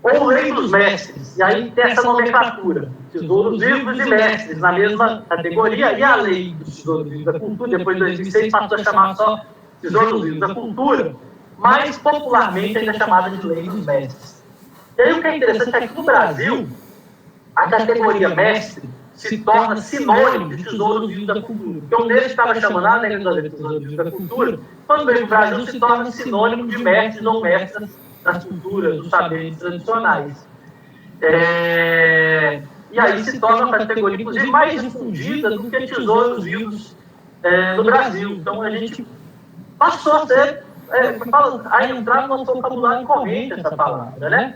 Ou lei dos mestres, e aí tem essa nomenclatura, tesouros vivos e mestres, na mesma categoria, e a lei dos tesouros vivos da cultura, depois de 2006, passou a chamar só tesouros vivos da cultura, mas popularmente ainda é chamada de lei dos mestres. E aí o que é interessante é que no Brasil, a categoria mestre se torna sinônimo de tesouros vivos da cultura. Porque o Unesco estava chamando a lei dos tesouros vivos da cultura, quando veio o Brasil se torna sinônimo de mestres ou mestras das culturas, dos saberes tradicionais. E aí se torna uma categoria, inclusive, mais difundida do que tesouros vivos no Brasil. Então a gente passou a ser, a entrar no nosso vocabulário corrente essa palavra, né?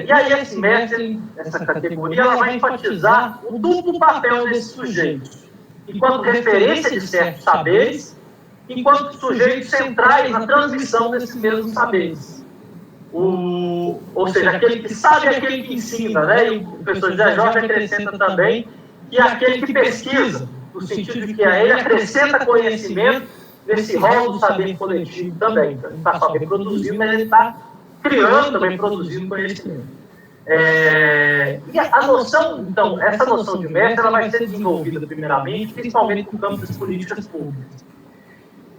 E aí esse mestre, essa categoria, ela vai enfatizar o duplo papel desses sujeitos, enquanto referência de certos saberes, enquanto sujeitos centrais na transmissão desses mesmos saberes. Ou seja, aquele que sabe e aquele que ensina, né? E o professor José Jorge acrescenta também que é aquele que pesquisa, no sentido de que ele acrescenta conhecimento nesse rol do saber coletivo também. Então, ele está só reproduzindo, mas ele está criando também, produzindo conhecimento. E a noção, então, essa noção de mestre, ela vai ser desenvolvida primeiramente, principalmente no campo das políticas públicas.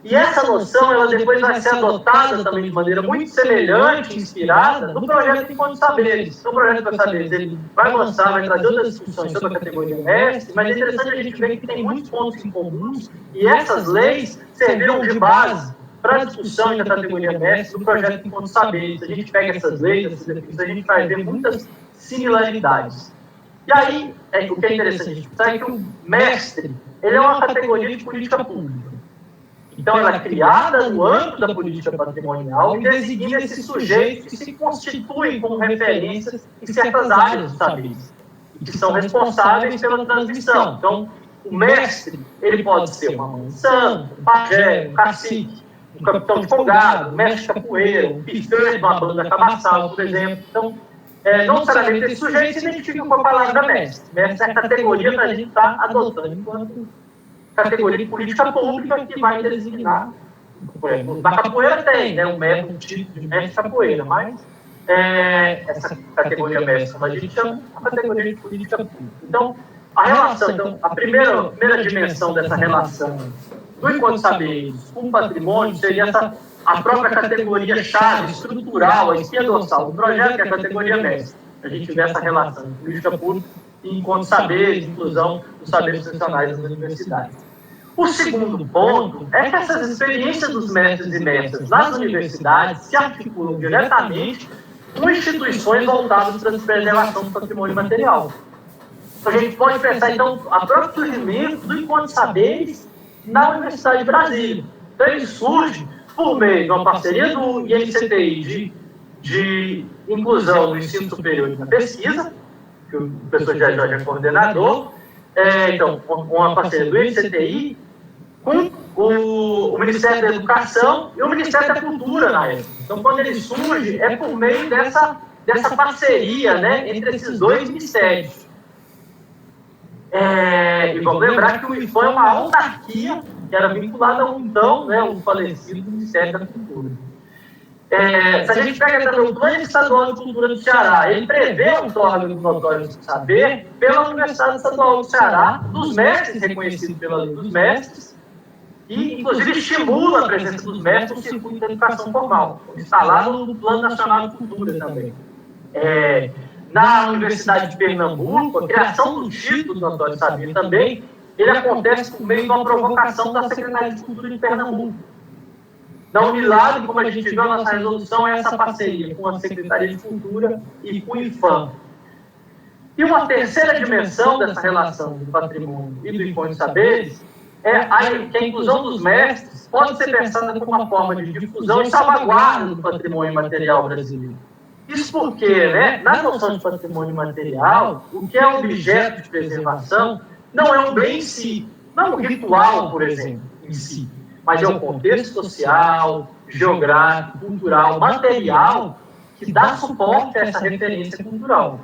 E essa noção, ela depois vai ser adotada também de maneira muito semelhante, inspirada, no projeto Encontro de Saberes. Então, o projeto Encontro de Saberes, ele vai avançar, vai trazer outras discussões sobre a categoria mestre, mas é interessante a gente ver que tem muitos pontos em comuns, e essas leis serviram de base para a discussão da categoria mestre do projeto Encontro de Saberes. A gente pega essas leis, essas definições, a gente vai ver muitas similaridades. E aí, o que é interessante a gente pensar é que o mestre, ele é uma categoria de política pública. Então, ela é criada no âmbito da política patrimonial e designa esses sujeitos que se constituem como referências em certas áreas dos saberes, e que são responsáveis pela transmissão. Então, o mestre, ele pode ser uma mãe de santo, um pajé, um cacique, um capitão de folgado, um mestre de capoeira, um pifeiro de uma banda cabaçal, por exemplo. Então, não necessariamente esses sujeitos se identificam com a palavra mestre. Mestre é a categoria que a gente está adotando enquanto categoria de política pública que vai designar. Por exemplo, na capoeira tem, né, um título de mestre de capoeira, mas essa categoria mestre, como a gente chama, é uma categoria de política pública. Então, a relação, então, a primeira dimensão dessa relação do encontro saberes com o patrimônio seria a própria categoria-chave estrutural, a espinha dorsal do projeto, que é a categoria mestre. A gente vê essa relação de política pública e encontro saberes, inclusão dos saberes profissionais das universidades. O segundo ponto é que essas experiências dos mestres e mestras nas universidades se articulam diretamente com instituições voltadas para a preservação do patrimônio material. Então, a gente pode pensar, então, o próprio surgimento do encontro de saberes na Universidade de Brasília. Então, ele surge por meio de uma parceria do INCTI de inclusão do ensino superior e da pesquisa, que o professor Jorge é coordenador, então, uma parceria do INCTI com o Ministério da Educação e o Ministério da Cultura na época. Então, quando ele surge, é por meio dessa parceria, né, entre esses dois ministérios. E vamos lembrar que o IFAM é uma autarquia que era vinculada ao então, né, o falecido Ministério da Cultura. Se a gente pega também o Plano Estadual de Cultura do Ceará, ele prevê o outorga dos notórios do saber pela Universidade Estadual do Ceará, dos mestres reconhecidos pela Lei dos Mestres, e, inclusive, estimula a presença dos mestres no circuito da educação formal, instalado no Plano Nacional de Cultura também. Na Universidade de Pernambuco, a criação do título do notório do saber também, ele acontece por meio de uma provocação da Secretaria de Cultura de Pernambuco. Na Unilab, como a gente viu na nossa resolução, é essa parceria com a Secretaria de Cultura e com o IFAM. E uma terceira dimensão dessa relação do patrimônio e do encontro de saberes é que a inclusão dos mestres pode ser pensada como uma forma de difusão e salvaguarda do patrimônio material brasileiro. Isso porque, né, na noção de patrimônio material, o que é objeto de preservação não é um bem em si, não é um ritual, por exemplo, em si, mas é um contexto social, geográfico, cultural, material, que dá suporte a essa referência cultural.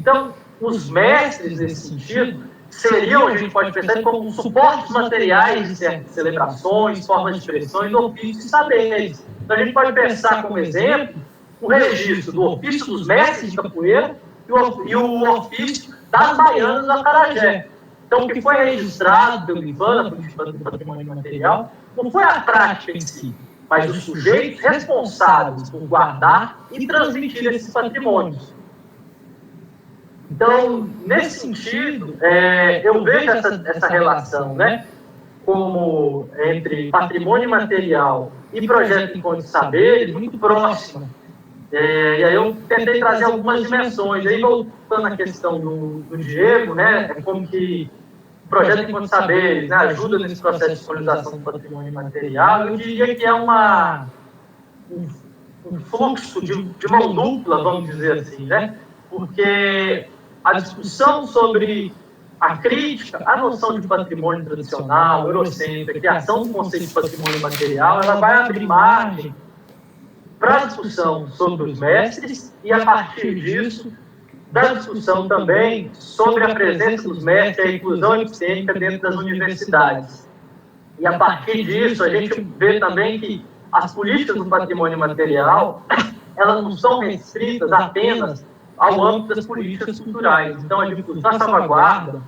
Então, os mestres, nesse sentido, seriam, a gente pode pensar, como suportes materiais de certas celebrações, formas de expressões, ofícios e saberes. Então, a gente pode pensar como exemplo o registro do ofício dos mestres de capoeira e o ofício das baianas da Acarajé. Então, o que foi registrado pelo IFAM, na política do patrimônio material, não foi a prática em si, mas os sujeitos responsáveis por guardar e transmitir esses patrimônios. Então, nesse sentido, eu vejo essa relação, né, como entre patrimônio material e projeto de encontro de saberes muito próxima. E aí eu tentei trazer algumas dimensões. Aí, voltando à questão do Diego, né, é como que o projeto de encontro de saberes, né, ajuda nesse processo de valorização do patrimônio material. Eu diria que é um fluxo de mão dupla, vamos dizer assim, né, porque a discussão sobre a crítica, a noção de patrimônio tradicional, eurocêntrica, a criação do conceito de patrimônio material, ela vai abrir margem para a discussão sobre os mestres e, a partir disso, da discussão também sobre a presença dos mestres e a inclusão epistêmica dentro das universidades. E, a partir disso, a gente vê também que as políticas do patrimônio material, elas não são restritas apenas ao âmbito das políticas culturais. Então, a difusão e salvaguarda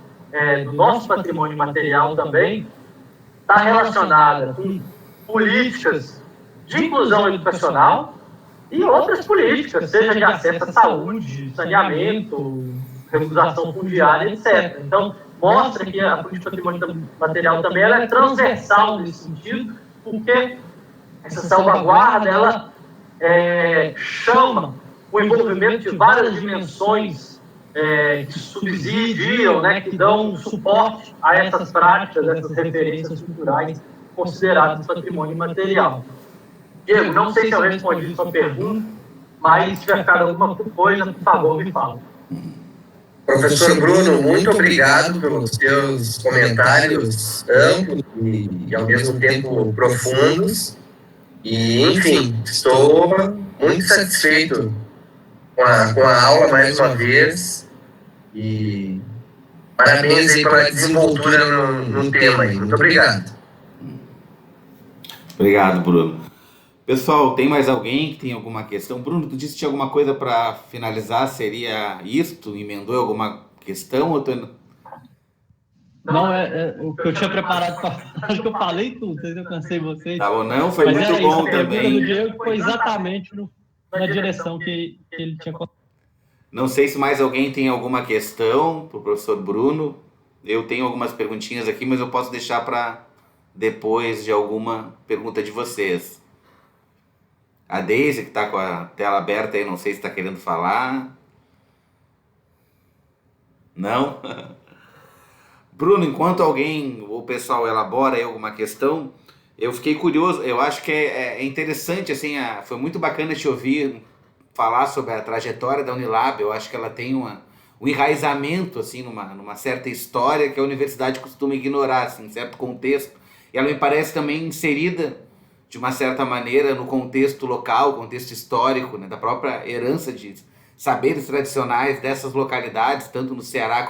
do nosso patrimônio material também está relacionada com políticas de inclusão educacional e outras políticas, seja de acesso à saúde, saneamento, regulação fundiária, etc. Então, mostra que a política de patrimônio material também ela é transversal nesse sentido, porque essa salvaguarda ela chama o envolvimento de várias dimensões que subsidiam, né, que dão suporte a essas práticas, essas referências culturais consideradas patrimônio material. Diego, não sei se eu respondi sua pergunta, mas se tiver ficado alguma coisa, por favor, me fala. Professor Bruno, muito obrigado pelos seus comentários amplos e ao mesmo tempo profundos. E, enfim, estou muito satisfeito com a aula mais uma vez. E parabéns aí pela desenvoltura no tema aí. Muito obrigado. Obrigado, Bruno. Pessoal, tem mais alguém que tem alguma questão? Bruno, tu disse que tinha alguma coisa para finalizar, seria isto? Emendou alguma questão? Ou Não, o que eu tinha preparado para falar, acho que eu falei tudo, vocês eu cansei vocês. Tá bom, não, foi muito bom também. Do Diego foi exatamente na direção que ele tinha. Não sei se mais alguém tem alguma questão para o professor Bruno. Eu tenho algumas perguntinhas aqui, mas eu posso deixar para depois de alguma pergunta de vocês. A Deise, que está com a tela aberta aí, não sei se está querendo falar. Não? Bruno, enquanto o pessoal elabora aí alguma questão, eu fiquei curioso, eu acho que é interessante, assim, foi muito bacana te ouvir falar sobre a trajetória da Unilab. Eu acho que ela tem um enraizamento, assim, numa certa história que a universidade costuma ignorar, assim, em certo contexto. E ela me parece também inserida, de uma certa maneira, no contexto local, contexto histórico, né, da própria herança de saberes tradicionais dessas localidades, tanto no Ceará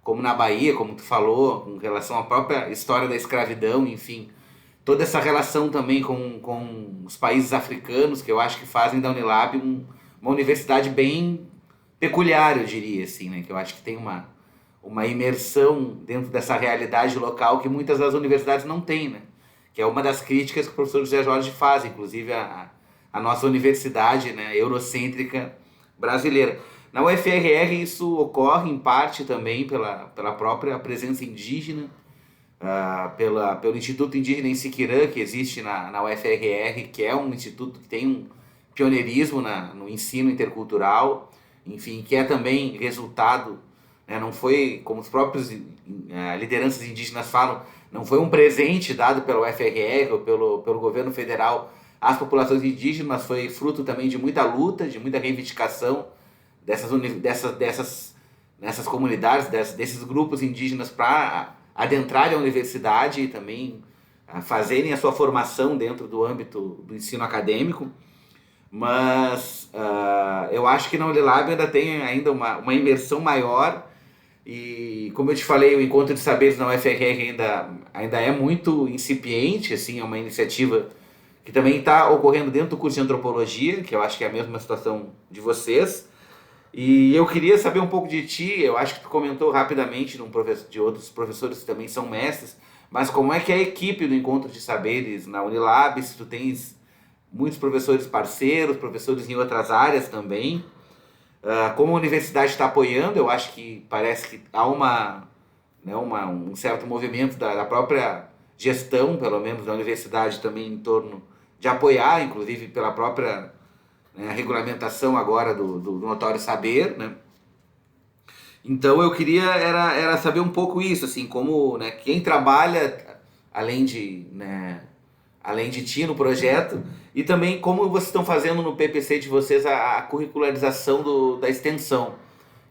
como na Bahia, como tu falou, com relação à própria história da escravidão, enfim. Toda essa relação também com os países africanos, que eu acho que fazem da Unilab uma universidade bem peculiar, eu diria, assim, né? Que eu acho que tem uma imersão dentro dessa realidade local que muitas das universidades não têm, né? Que é uma das críticas que o professor José Jorge faz, inclusive a nossa universidade, né, eurocêntrica brasileira. Na UFRR isso ocorre em parte também pela própria presença indígena, pelo Instituto Indígena em Siquirã, que existe na UFRR, que é um instituto que tem um pioneirismo no ensino intercultural, enfim, que é também resultado, né, não foi, como os próprios lideranças indígenas falam, não foi um presente dado pela UFRR ou pelo governo federal às populações indígenas, mas foi fruto também de muita luta, de muita reivindicação dessas comunidades, desses grupos indígenas para adentrarem a universidade e também fazerem a sua formação dentro do âmbito do ensino acadêmico. Mas eu acho que na Unilab ainda tem uma imersão maior. E, como eu te falei, o Encontro de Saberes na UFRR ainda é muito incipiente, assim, é uma iniciativa que também está ocorrendo dentro do curso de Antropologia, que eu acho que é a mesma situação de vocês. E eu queria saber um pouco de ti. Eu acho que tu comentou rapidamente de outros professores que também são mestres, mas como é que é a equipe do Encontro de Saberes na Unilab, se tu tens muitos professores parceiros, professores em outras áreas também. Como a universidade está apoiando, eu acho que parece que há um certo movimento da própria gestão, pelo menos da universidade também, em torno de apoiar, inclusive pela própria regulamentação agora do notório saber, né? Então eu queria era saber um pouco isso, assim, como, né, quem trabalha além de ti no projeto, e também como vocês estão fazendo no PPC de vocês a curricularização da extensão,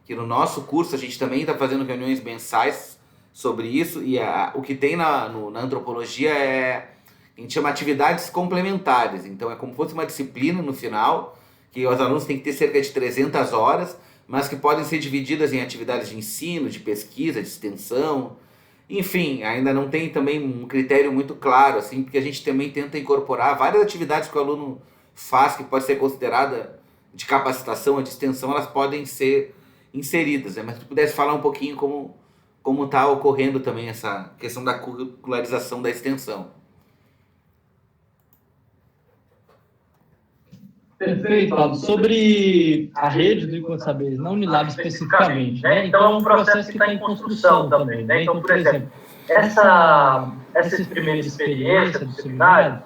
que no nosso curso a gente também está fazendo reuniões mensais sobre isso, e o que tem na antropologia a gente chama atividades complementares. Então é como se fosse uma disciplina no final, que os alunos têm que ter cerca de 300 horas, mas que podem ser divididas em atividades de ensino, de pesquisa, de extensão. Enfim, ainda não tem também um critério muito claro, assim, porque a gente também tenta incorporar várias atividades que o aluno faz, que pode ser considerada de capacitação ou de extensão, elas podem ser inseridas, né? Mas se tu pudesse falar um pouquinho como está ocorrendo também essa questão da curricularização da extensão. Perfeito, Paulo. Sobre a rede do Encontro de Saberes, na Unilab especificamente, né? Então é um processo que está em construção também, né? Então, por exemplo, essa primeira experiência do seminário,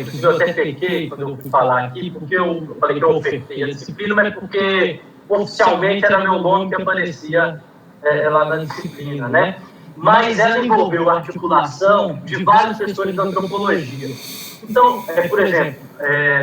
inclusive eu até pequei quando eu fui falar aqui, porque eu falei que eu ofertei a disciplina, mas porque oficialmente era meu nome que aparecia lá na disciplina, né? Mas ela envolveu a articulação de vários professores da antropologia. Então, por exemplo,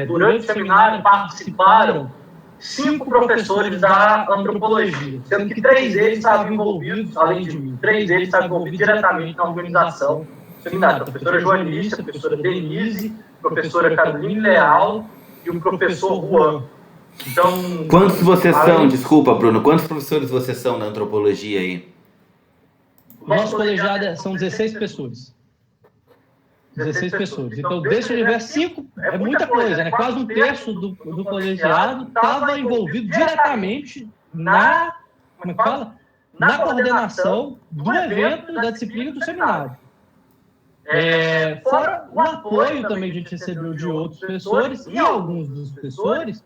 durante o seminário participaram 5 professores da antropologia, sendo que 3 deles estavam envolvidos, além de mim, 3 deles estavam envolvidos diretamente na organização do seminário. A professora Joanice, a professora Denise, a professora Caroline Leal e o professor Juan. Então, quantos vocês são? Desculpa, Bruno. Quantos professores vocês são na antropologia aí? Nosso colegiado são 16 pessoas. 16 pessoas. Então, desse universo, 5 é muita coisa, né? Quase um terço do colegiado estava envolvido diretamente na coordenação do evento, da disciplina e do seminário. Fora o apoio também que a gente recebeu de outros professores, e alguns dos professores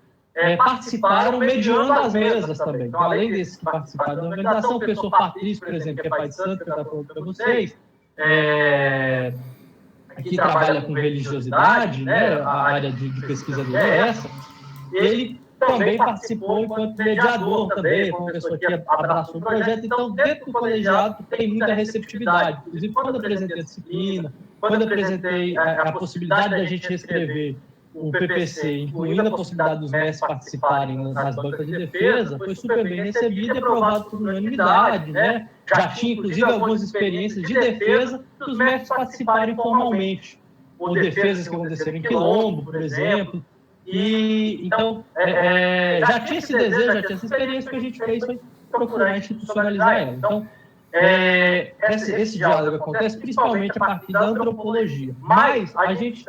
participaram mediando as mesas também. Então, além desses que participaram da organização, o professor Patrício, por exemplo, que é pai de santo, que eu estava falando para vocês, que trabalha com religiosidade, né, a área de pesquisa dele é essa, ele também participou enquanto mediador também, foi uma pessoa que abraçou o projeto. Então, dentro do colegiado tem muita receptividade. Inclusive, quando apresentei a disciplina, quando apresentei a possibilidade da gente reescrever o PPC, incluindo a possibilidade dos mestres participarem nas bancas de defesa, foi super bem recebido e aprovado por unanimidade, né? Já tinha, inclusive, algumas experiências de defesa dos mestres participarem formalmente, ou defesas que aconteceram em Quilombo, por exemplo. E, então, já tinha esse desejo, já tinha essa experiência, que a gente fez foi procurar institucionalizar ela. Então, esse diálogo acontece principalmente a partir da antropologia, mas a gente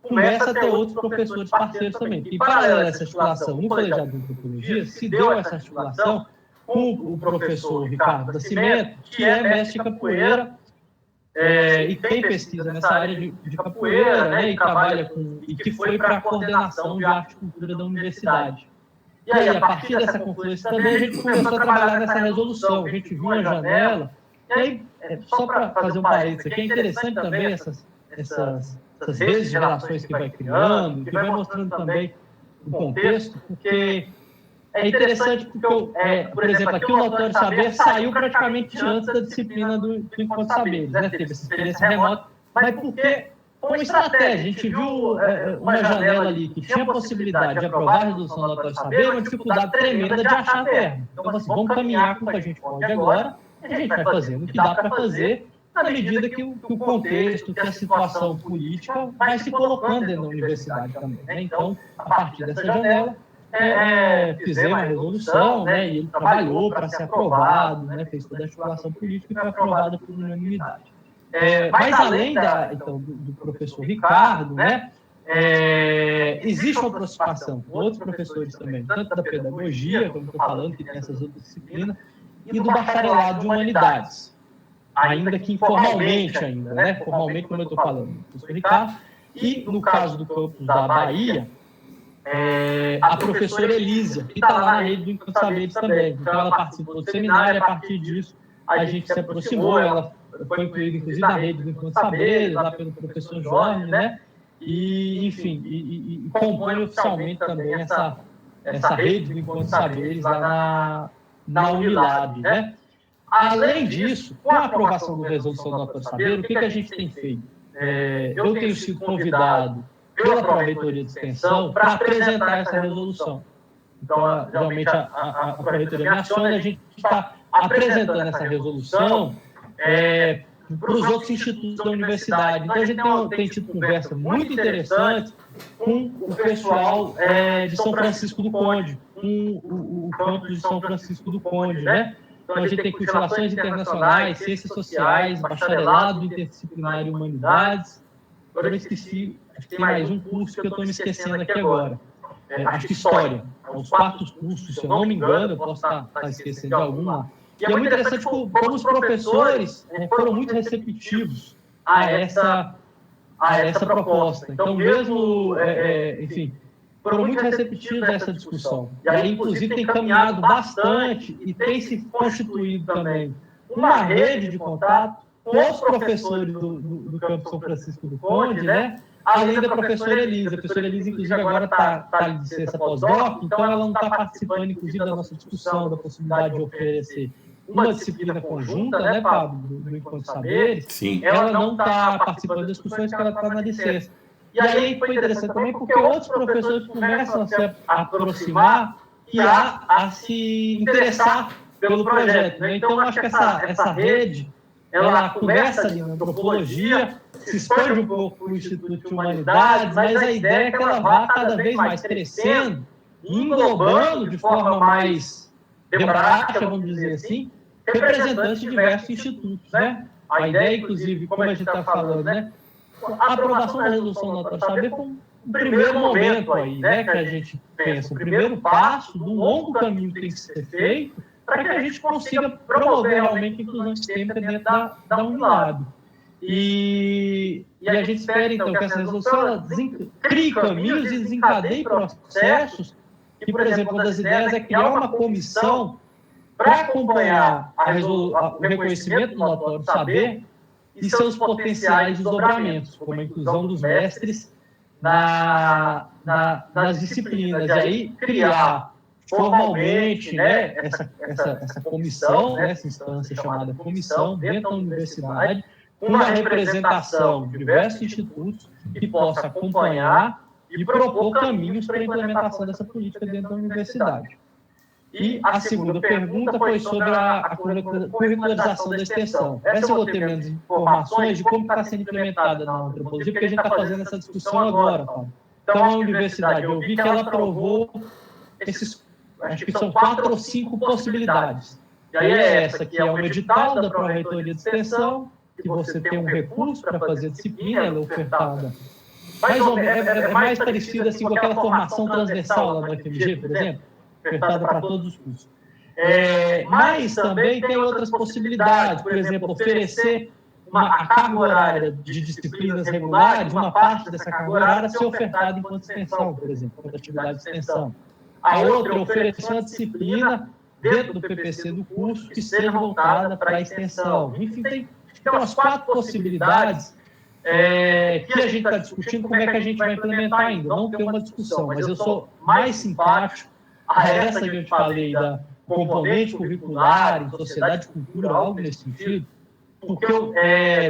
começa a ter outros professores parceiros também. E, paralelo a essa articulação no colegiado de antropologia, se deu essa articulação com o professor Ricardo Nascimento, que é mestre de capoeira, e tem pesquisa nessa área de capoeira, né, e trabalha e que foi para a coordenação de arte e cultura da universidade. E aí, a partir dessa confluência também, a gente começou a trabalhar nessa resolução. A gente viu uma janela, e aí, só para fazer um parênteses aqui, é interessante também essas redes de relações que vai criando, que vai mostrando também o contexto, porque é interessante porque, por exemplo, aqui o Notório Saber saiu praticamente antes da disciplina do Encontro de Saberes, né? Teve essa experiência remota, mas porque foi uma estratégia. A gente viu uma janela ali que tinha a possibilidade de aprovar a resolução do Notório Saber, uma dificuldade tremenda de achar termo. Então, assim, vamos caminhar com o que a gente pode agora, e a gente vai fazendo o que dá para fazer, na medida que o contexto, que a situação política vai se colocando dentro da universidade também, né? Então, a partir dessa janela, fizemos a resolução, né, e ele trabalhou para ser aprovado, né, fez toda a articulação política e foi aprovada por unanimidade. Mas além do professor Ricardo, né, existe uma aproximação com outros professores também, tanto da pedagogia, como estou falando, que tem essas outras disciplinas, e do bacharelado de humanidades, ainda que informalmente né, formalmente, como eu estou falando, o professor Ricardo, e no caso do campus da Bahia, a professora Elísia, que está lá na rede do Encontro de Saberes também. Então, ela participou do seminário, e a partir disso, a gente se aproximou, ela foi incluída, inclusive, na rede do Encontro de Saberes, lá pelo professor Jorge, né? E, enfim, e compõe oficialmente também essa rede do Encontro de Saberes lá na Unilab, né? Além disso, com a aprovação da resolução do Notório Saber, o que a gente tem feito? Eu tenho sido convidado pela Pró-Reitoria de Extensão para apresentar essa resolução. Então, geralmente, a Pró-Reitoria me aciona, a gente está apresentando essa resolução para os outros institutos da universidade. Então, a gente tem tido conversas muito interessantes com o pessoal de São Francisco do Conde, com o campus de São Francisco do Conde, né? Então, a gente tem curso de Relações Internacionais, Ciências Sociais, Bacharelado Interdisciplinar e Humanidades. Agora eu esqueci, acho que tem mais um curso que eu estou me esquecendo aqui agora. Acho que História. São os 4 cursos, se eu não me engano, eu posso estar esquecendo de algum lá. E é muito interessante como os professores foram muito receptivos a essa proposta. Então, mesmo, enfim, foram muito receptivos a essa discussão. E aí, inclusive, tem caminhado bastante e tem se constituído também uma rede de contato com os professores do Campo São Francisco do Conde, né? Além da professora Elisa. A professora Elisa, inclusive, agora está de licença pós-doc, então ela não está participando, inclusive, da nossa discussão, da possibilidade de oferecer uma disciplina conjunta, né, Pablo, do Encontro de Saberes. Sim. Ela não está participando das discussões porque ela está na licença. E aí foi interessante também porque outros professores começam a se aproximar e a se interessar pelo projeto, né? Então, eu acho que essa rede, ela começa ali na antropologia, se expande um pouco para o Instituto de Humanidades, mas a ideia é que ela vá cada vez mais crescendo, englobando de forma mais democrática, vamos dizer assim, representantes de diversos institutos, né? A ideia, inclusive, como a gente está falando, né? A aprovação da resolução do Notório Saber foi um primeiro momento aí, né? Que a gente pensa, o primeiro passo do longo caminho que tem que ser feito para que a gente consiga promover realmente a inclusão sistêmica dentro da Unilab. E a gente espera, então, que essa resolução ela crie caminhos e desencadeie processos que, por exemplo, uma das ideias é criar uma comissão para acompanhar o reconhecimento do notório saber e seus potenciais desdobramentos, como a inclusão dos mestres nas disciplinas. E aí criar formalmente, né, essa comissão, né, essa instância chamada comissão, dentro da universidade, com uma representação de diversos institutos que possa acompanhar e propor caminhos para a implementação dessa política dentro da universidade. E a segunda pergunta foi sobre a curricularização da extensão. Essa eu vou ter menos informações de como está sendo implementada na antropologia, porque a gente está fazendo essa discussão agora, Paulo. Então, a universidade, eu vi que ela aprovou acho que são 4 ou 5 possibilidades. E aí é essa, que é um edital da Pró-Reitoria de Extensão, que você tem um recurso para fazer disciplina, ela é ofertada. É mais parecida assim, com aquela formação transversal lá do FMG, por exemplo, ofertada para todos os cursos. Mas também tem outras possibilidades, por exemplo, oferecer a carga horária de disciplinas regulares, uma parte dessa carga horária ser ofertada enquanto extensão, por exemplo, enquanto atividade de extensão. A outra é oferecer uma disciplina dentro do PPC do curso que seja voltada para a extensão. Enfim, tem umas 4 possibilidades que a gente está discutindo como é que a gente vai implementar ainda. Não tem uma discussão, mas eu sou mais simpático a essa que eu te falei da componente curricular em sociedade e cultura, algo nesse sentido, porque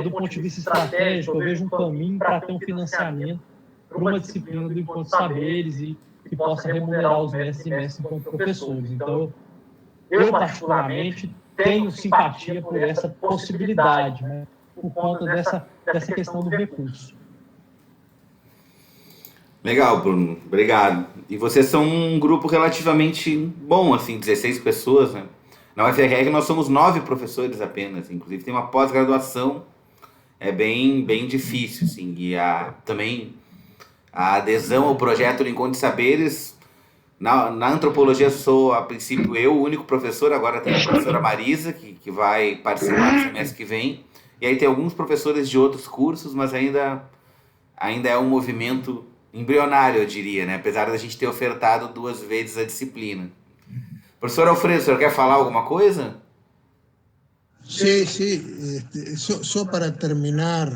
do ponto de vista estratégico, eu vejo um caminho para ter um financiamento para uma disciplina do Encontro de Saberes e que possa remunerar os mestres e mestres enquanto professores. Então, eu particularmente tenho simpatia por essa possibilidade, né, por conta dessa questão do recurso. Legal, Bruno. Obrigado. E vocês são um grupo relativamente bom, assim, 16 pessoas, né? Na UFRR nós somos 9 professores apenas, inclusive tem uma pós-graduação, é bem difícil, assim, e também a adesão ao projeto do Encontro de Saberes, na antropologia sou, a princípio, eu, o único professor, agora tem a professora Marisa, que vai participar no semestre que vem, e aí tem alguns professores de outros cursos, mas ainda é um movimento embrionário, eu diria, né? Apesar da gente ter ofertado 2 vezes a disciplina. Professor Alfredo, o senhor quer falar alguma coisa? Sí. Só para terminar,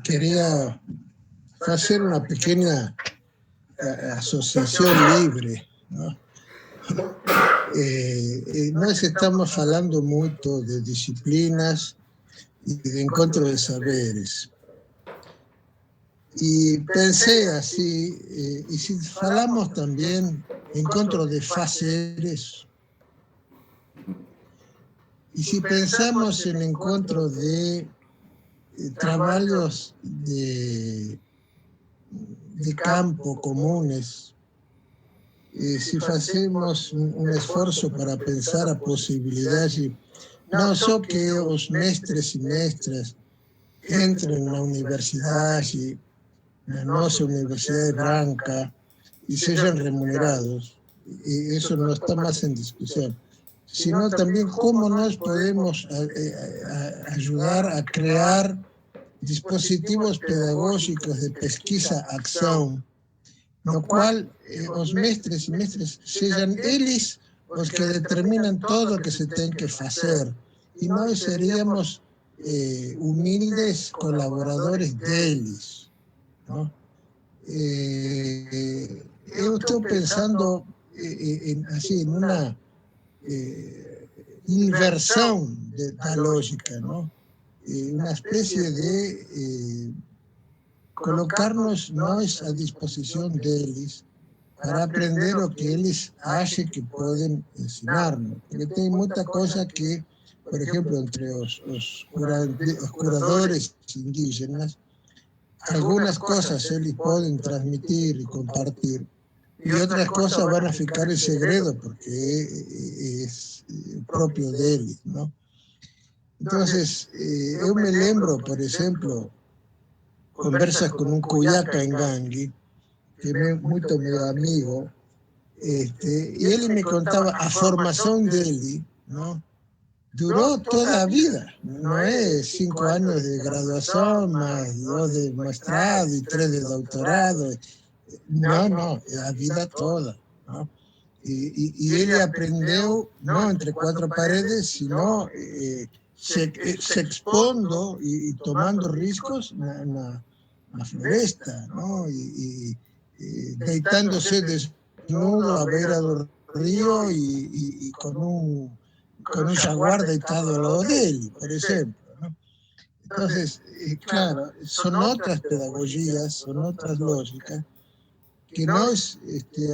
queria fazer uma pequena associação livre, ¿no? Nós estamos falando muito de disciplinas e de encontro de saberes. E pensei assim, e se falamos também encontro de fazeres, e se pensamos em encontro de trabalhos de campo comunes, se fazemos um esforço para pensar a possibilidade, não só que os mestres e mestras entrem na universidade, na nossa universidade branca, e sejam remunerados, e isso não está mais em discussão, sino também como nós podemos ajudar a criar dispositivos pedagógicos de pesquisa-ação, no qual os mestres e mestras sejam eles os que determinam tudo o que se tem que fazer, e nós seríamos humildes colaboradores deles, ¿no? Eu estou pensando em uma inversão da lógica, ¿no? Uma espécie de colocar-nos nós à disposição deles para aprender o que eles acham que podem ensinar-nos. Porque tem muita coisa que, por exemplo, entre os curadores indígenas, algumas coisas eles podem transmitir e compartilhar, e outras coisas vão ficar em segredo porque é próprio deles, não? Então, eu me lembro, por exemplo, conversas com um Cuyaca Ngangi, que é muito meu amigo, e ele me contava a formação dele, não? Durou toda a vida, não é 5 anos de graduação, mais 2 de mestrado e 3 de doutorado. Não, é a vida toda. Não? E ele aprendeu, não entre 4 paredes, sino se expondo e tomando riscos na floresta, não? E deitando-se desnudo à beira do rio e com um jaguar deitado ao lado dele, por exemplo. ¿No? Entonces, claro, son otras pedagogías, son otras lógicas que nós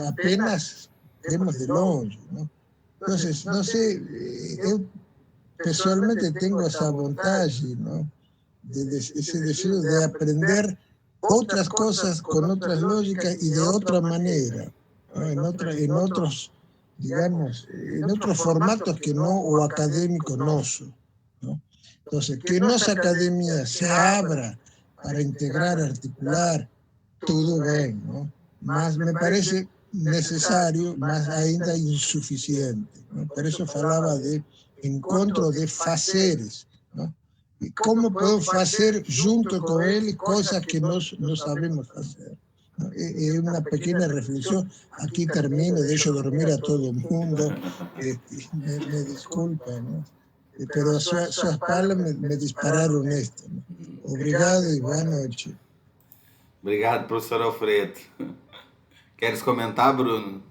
apenas vemos de longe. ¿No? Entonces, no sé, eu pessoalmente tenho essa vontade, ¿no? Esse desejo de aprender outras coisas com outras lógicas e de outra maneira, ¿no? em outros, digamos, en otros formatos que no o académico noso, ¿no? Entonces, que nuestra academia se abra para integrar, articular, tudo bem, ¿no? Mas me parece necesario, mas ainda insuficiente, ¿no? Por eso falaba de encontro de fazeres, ¿no? E como podemos fazer junto com ele coisas que nós não sabemos fazer. É uma pequena reflexão. Aqui termino, deixo dormir a todo mundo. Me desculpa, ¿no? Pero suas palavras me dispararam nesta. ¿No? Obrigado e boa noite. Obrigado, professor Alfredo. Queres comentar, Bruno?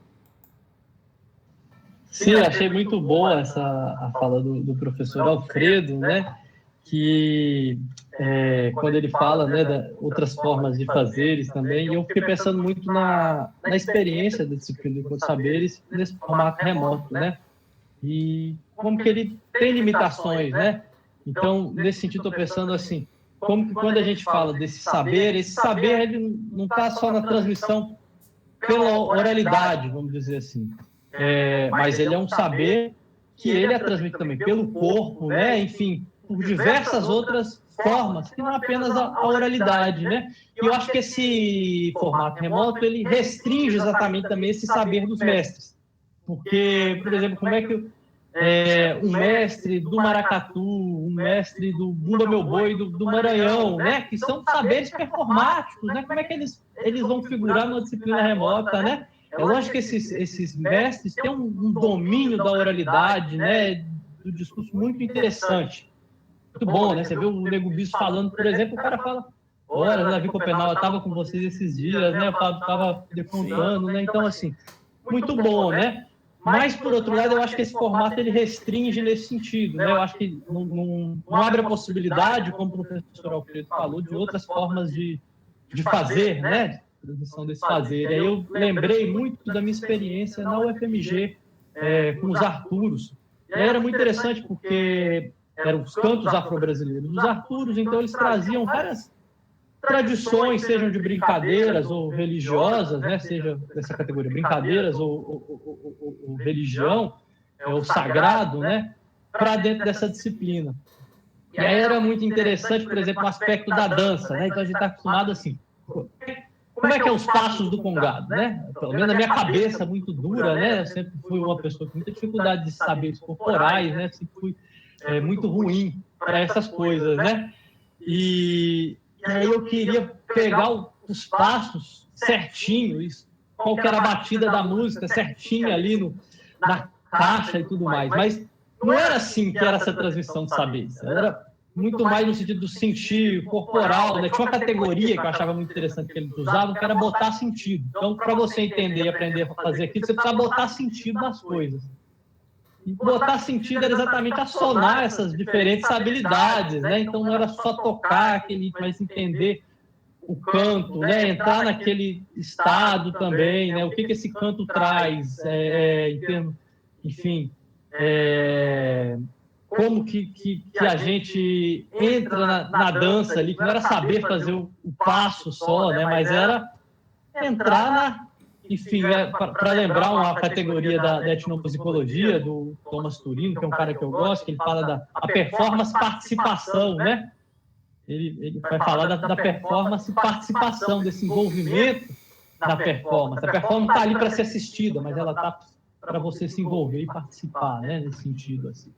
Sim, achei muito boa a fala do professor Alfredo, né? Que quando ele fala, né, de outras formas de fazeres também, e eu fiquei pensando muito na experiência da disciplina de Encontro de Saberes nesse formato remoto, né? E como que ele tem limitações, né? Então, nesse sentido, estou pensando assim, como que quando a gente fala desse saber, esse saber ele não está só na transmissão pela oralidade, vamos dizer assim, mas ele é um saber que ele é transmitido também pelo corpo, né? Enfim, por diversas outras formas, que não apenas a oralidade, né? E eu acho que esse formato remoto, ele restringe exatamente também esse saber dos mestres. Porque, por exemplo, como é que um mestre do maracatu, um mestre do Bumba Meu Boi, do Maranhão, né? Que são saberes performáticos, né? Como é que eles vão figurar numa disciplina remota, né? É lógico que esses mestres têm um domínio da oralidade, né? Do discurso muito interessante. Muito bom, né? Você vê o Nego Bispo falando, por exemplo, o cara fala, olha, Davi Copenal, eu estava com vocês esses dias, né? Eu estava depontando, né? Então, assim, muito bom, né? Mas, por outro lado, eu acho que esse formato ele restringe nesse sentido, né? Eu acho que não abre a possibilidade, como o professor Alfredo falou, de outras formas de fazer, né? Transmissão desse fazer. E aí eu lembrei muito da minha experiência na UFMG com os Arturos. E aí era muito interessante porque eram os cantos afro-brasileiros dos Arturos, então eles traziam várias tradições, sejam de brincadeiras ou religiosas, né? Seja dessa categoria, brincadeiras ou religião, ou sagrado, né? Para dentro dessa disciplina. E aí era muito interessante, por exemplo, o aspecto da dança, né? Então a gente está acostumado assim, como é que é os passos do congado, né? Pelo menos na minha cabeça muito dura, né? Eu sempre fui uma pessoa com muita dificuldade de saberes corporais, né? Sempre fui muito ruim para essas coisas, né? E aí eu queria pegar os passos certinhos, qual que era a batida da música certinha ali na caixa e tudo mais. Mas não era assim que era essa transmissão de saberes. Era muito mais no sentido do sentir corporal, né? Tinha uma categoria que eu achava muito interessante que eles usavam, que era botar sentido. Então, para você entender e aprender a fazer aquilo, você precisa botar sentido nas coisas. E botar sentido era exatamente assonar essas diferentes habilidades, né? Então não era só tocar aquele, mas entender o canto, né? Entrar naquele estado também, né? O que esse canto traz, em termos, enfim, como que a gente entra na dança ali, que não era saber fazer o passo só, né? Mas era entrar enfim, para lembrar uma categoria da etnomusicologia, do Thomas Turino, que é um cara que eu gosto, que ele fala da performance participação, né? Ele vai falar da performance participação, desse envolvimento na performance. A performance está ali para ser assistida, mas ela está para você se envolver e participar, né? Nesse sentido, assim.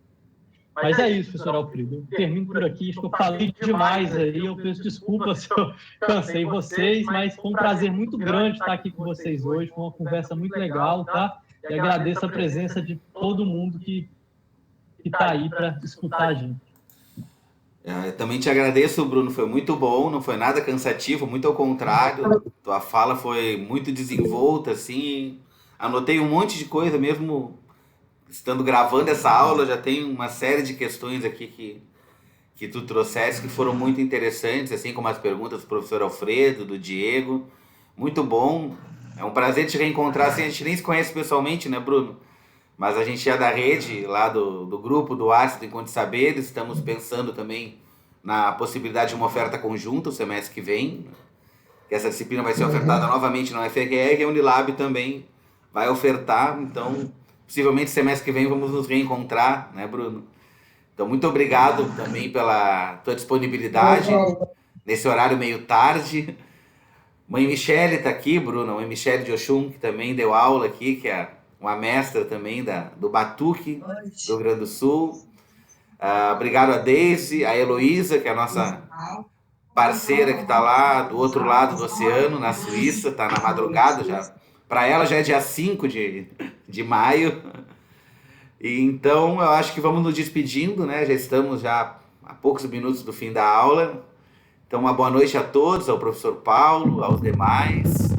Mas é isso, professor Alfredo. Eu termino por aqui. Acho que eu falei demais aí. Eu peço desculpas se eu cansei vocês, mas foi um prazer muito grande estar aqui com vocês hoje. Foi uma conversa muito legal, tá? E agradeço a presença de todo mundo que está aí para escutar a gente. Eu também te agradeço, Bruno. Foi muito bom, não foi nada cansativo, muito ao contrário. Tua fala foi muito desenvolta, assim. Anotei um monte de coisa mesmo. Estando gravando essa aula, já tem uma série de questões aqui que tu trouxeste que foram muito interessantes, assim como as perguntas do professor Alfredo, do Diego. Muito bom. É um prazer te reencontrar, assim, a gente nem se conhece pessoalmente, né, Bruno? Mas a gente é da rede, lá do grupo do Ácido Encontro de Saberes, estamos pensando também na possibilidade de uma oferta conjunta o semestre que vem, que essa disciplina vai ser ofertada novamente na UFRR e a Unilab também vai ofertar, então possivelmente semestre que vem vamos nos reencontrar, né, Bruno? Então, muito obrigado também pela tua disponibilidade nesse horário meio tarde. Mãe Michele está aqui, Bruno, mãe Michele de Oxum, que também deu aula aqui, que é uma mestra também do Batuque, do Rio Grande do Sul. Obrigado a Deise, a Heloísa, que é a nossa parceira que está lá do outro lado do oceano, na Suíça, está na madrugada já. Para ela já é dia 5 de maio. E então eu acho que vamos nos despedindo, né? Já estamos já a poucos minutos do fim da aula. Então uma boa noite a todos, ao professor Paulo, aos demais,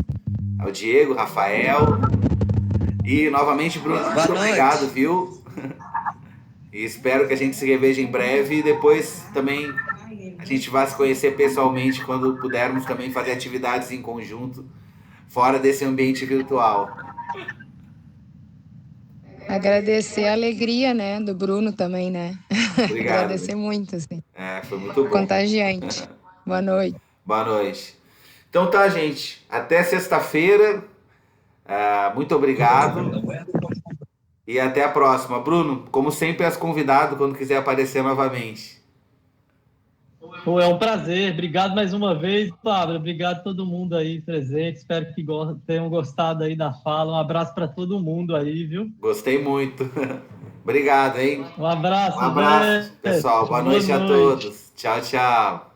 ao Diego, Rafael. E novamente, Bruno, muito obrigado, viu? E espero que a gente se reveja em breve e depois também a gente vai se conhecer pessoalmente quando pudermos também fazer atividades em conjunto fora desse ambiente virtual. Agradecer a alegria, né, do Bruno também, né? Obrigado. Agradecer muito, assim. Foi muito bom. Contagiante. Boa noite. Boa noite. Então tá, gente. Até sexta-feira. Muito obrigado. E até a próxima. Bruno, como sempre, és convidado quando quiser aparecer novamente. É um prazer. Obrigado mais uma vez, Pablo. Obrigado a todo mundo aí presente. Espero que tenham gostado aí da fala. Um abraço para todo mundo aí, viu? Gostei muito. Obrigado, hein? Um abraço. Um abraço, pessoal. Boa noite a todos. Tchau, tchau.